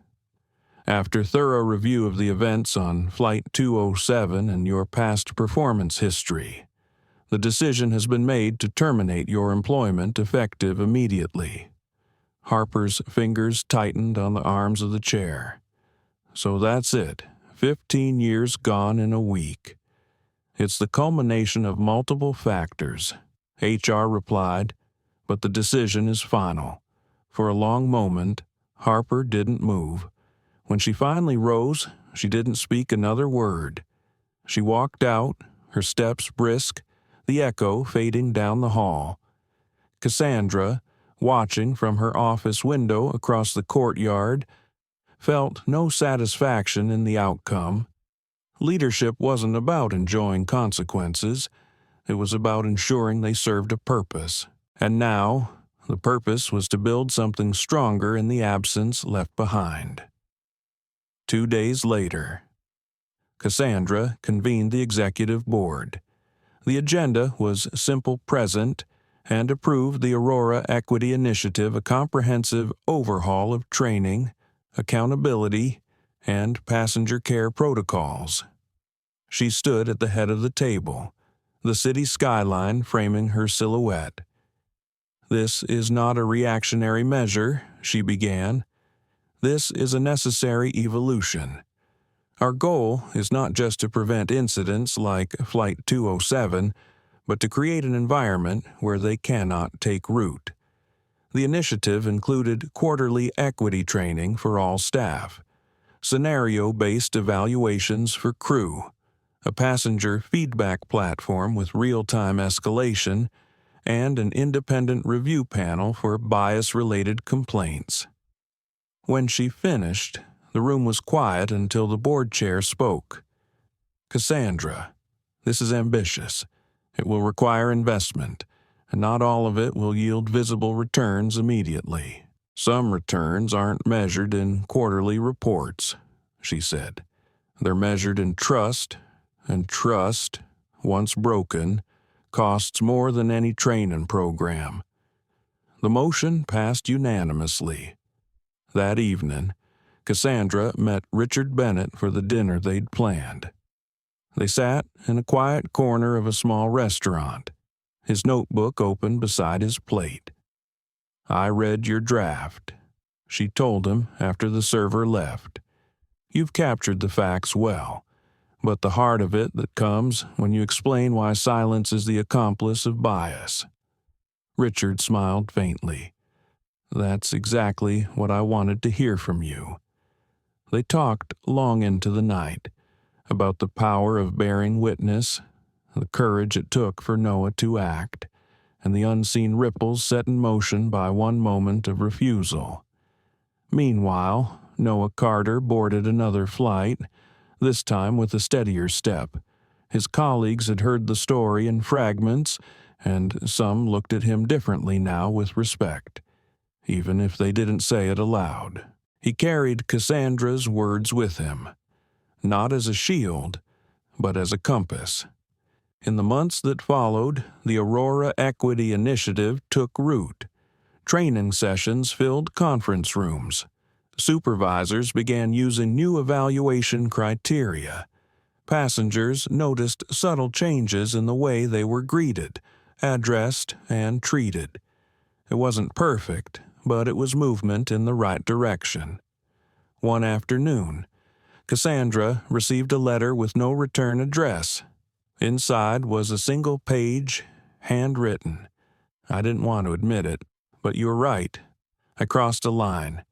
A: After thorough review of the events on Flight 207 and your past performance history, the decision has been made to terminate your employment effective immediately. Harper's fingers tightened on the arms of the chair. So that's it. 15 years gone in a week. It's the culmination of multiple factors, HR replied, but the decision is final. For a long moment, Harper didn't move. When she finally rose, she didn't speak another word. She walked out, her steps brisk, the echo fading down the hall. Cassandra, watching from her office window across the courtyard, felt no satisfaction in the outcome. Leadership wasn't about enjoying consequences. It was about ensuring they served a purpose. And now, the purpose was to build something stronger in the absence left behind. 2 days later, Cassandra convened the executive board. The agenda was simple present and approved the Aurora Equity Initiative, a comprehensive overhaul of training, accountability, and passenger care protocols. She stood at the head of the table, the city skyline framing her silhouette. "This is not a reactionary measure," she began. "This is a necessary evolution. Our goal is not just to prevent incidents like Flight 207, but to create an environment where they cannot take root." The initiative included quarterly equity training for all staff, scenario-based evaluations for crew, a passenger feedback platform with real-time escalation, and an independent review panel for bias-related complaints. When she finished, the room was quiet until the board chair spoke. "Cassandra, this is ambitious. It will require investment, and not all of it will yield visible returns immediately. Some returns aren't measured in quarterly reports," she said. "They're measured in trust, and trust, once broken, costs more than any training program." The motion passed unanimously. That evening, Cassandra met Richard Bennett for the dinner they'd planned. They sat in a quiet corner of a small restaurant, his notebook open beside his plate. "I read your draft," she told him after the server left. "You've captured the facts well, but the heart of it that comes when you explain why silence is the accomplice of bias." Richard smiled faintly. "That's exactly what I wanted to hear from you." They talked long into the night, about the power of bearing witness, the courage it took for Noah to act, and the unseen ripples set in motion by one moment of refusal. Meanwhile, Noah Carter boarded another flight, this time with a steadier step. His colleagues had heard the story in fragments, and some looked at him differently now with respect, even if they didn't say it aloud. He carried Cassandra's words with him, not as a shield, but as a compass. In the months that followed, the Aurora Equity Initiative took root. Training sessions filled conference rooms. Supervisors began using new evaluation criteria. Passengers noticed subtle changes in the way they were greeted, addressed, and treated. It wasn't perfect, but it was movement in the right direction. One afternoon, Cassandra received a letter with no return address. Inside was a single page, handwritten. I didn't want to admit it, but you were right. I crossed a line.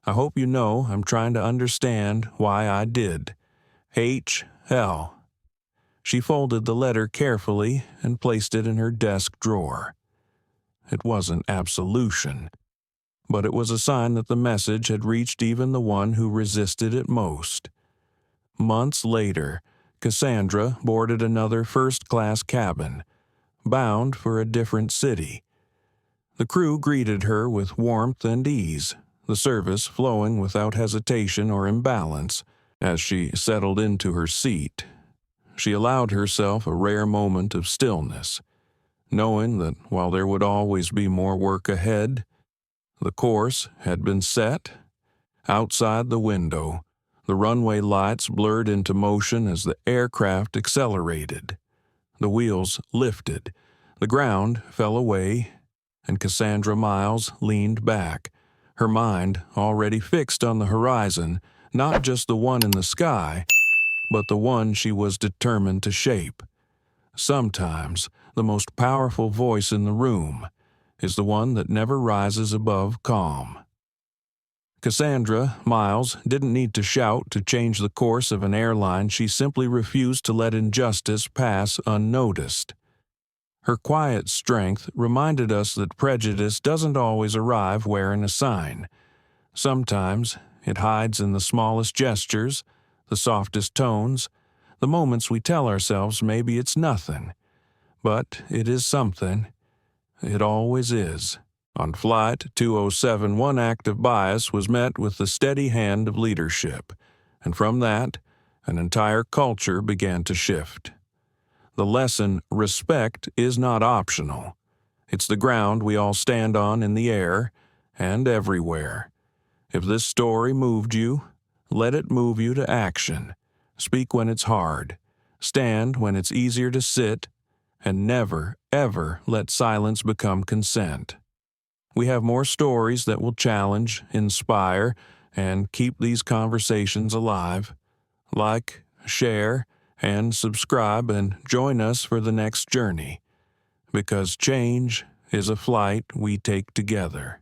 A: I hope you know I'm trying to understand why I did. H.L. She folded the letter carefully and placed it in her desk drawer. It wasn't absolution, but it was a sign that the message had reached even the one who resisted it most. Months later, Cassandra boarded another first-class cabin, bound for a different city. The crew greeted her with warmth and ease, the service flowing without hesitation or imbalance. As she settled into her seat, she allowed herself a rare moment of stillness, knowing that while there would always be more work ahead, the course had been set. Outside the window, the runway lights blurred into motion as the aircraft accelerated. The wheels lifted, the ground fell away, and Cassandra Miles leaned back, her mind already fixed on the horizon, not just the one in the sky, but the one she was determined to shape. Sometimes the most powerful voice in the room is the one that never rises above calm. Cassandra Miles didn't need to shout to change the course of an airline. She simply refused to let injustice pass unnoticed. Her quiet strength reminded us that prejudice doesn't always arrive wearing a sign. Sometimes it hides in the smallest gestures, the softest tones, the moments we tell ourselves maybe it's nothing. But it is something. It always is. On Flight 207, one act of bias was met with the steady hand of leadership, and from that, an entire culture began to shift. The lesson, respect, is not optional. It's the ground we all stand on in the air and everywhere. If this story moved you, let it move you to action. Speak when it's hard. Stand when it's easier to sit. And never, ever let silence become consent. We have more stories that will challenge, inspire, and keep these conversations alive. Like, share, and subscribe, and join us for the next journey. Because change is a flight we take together.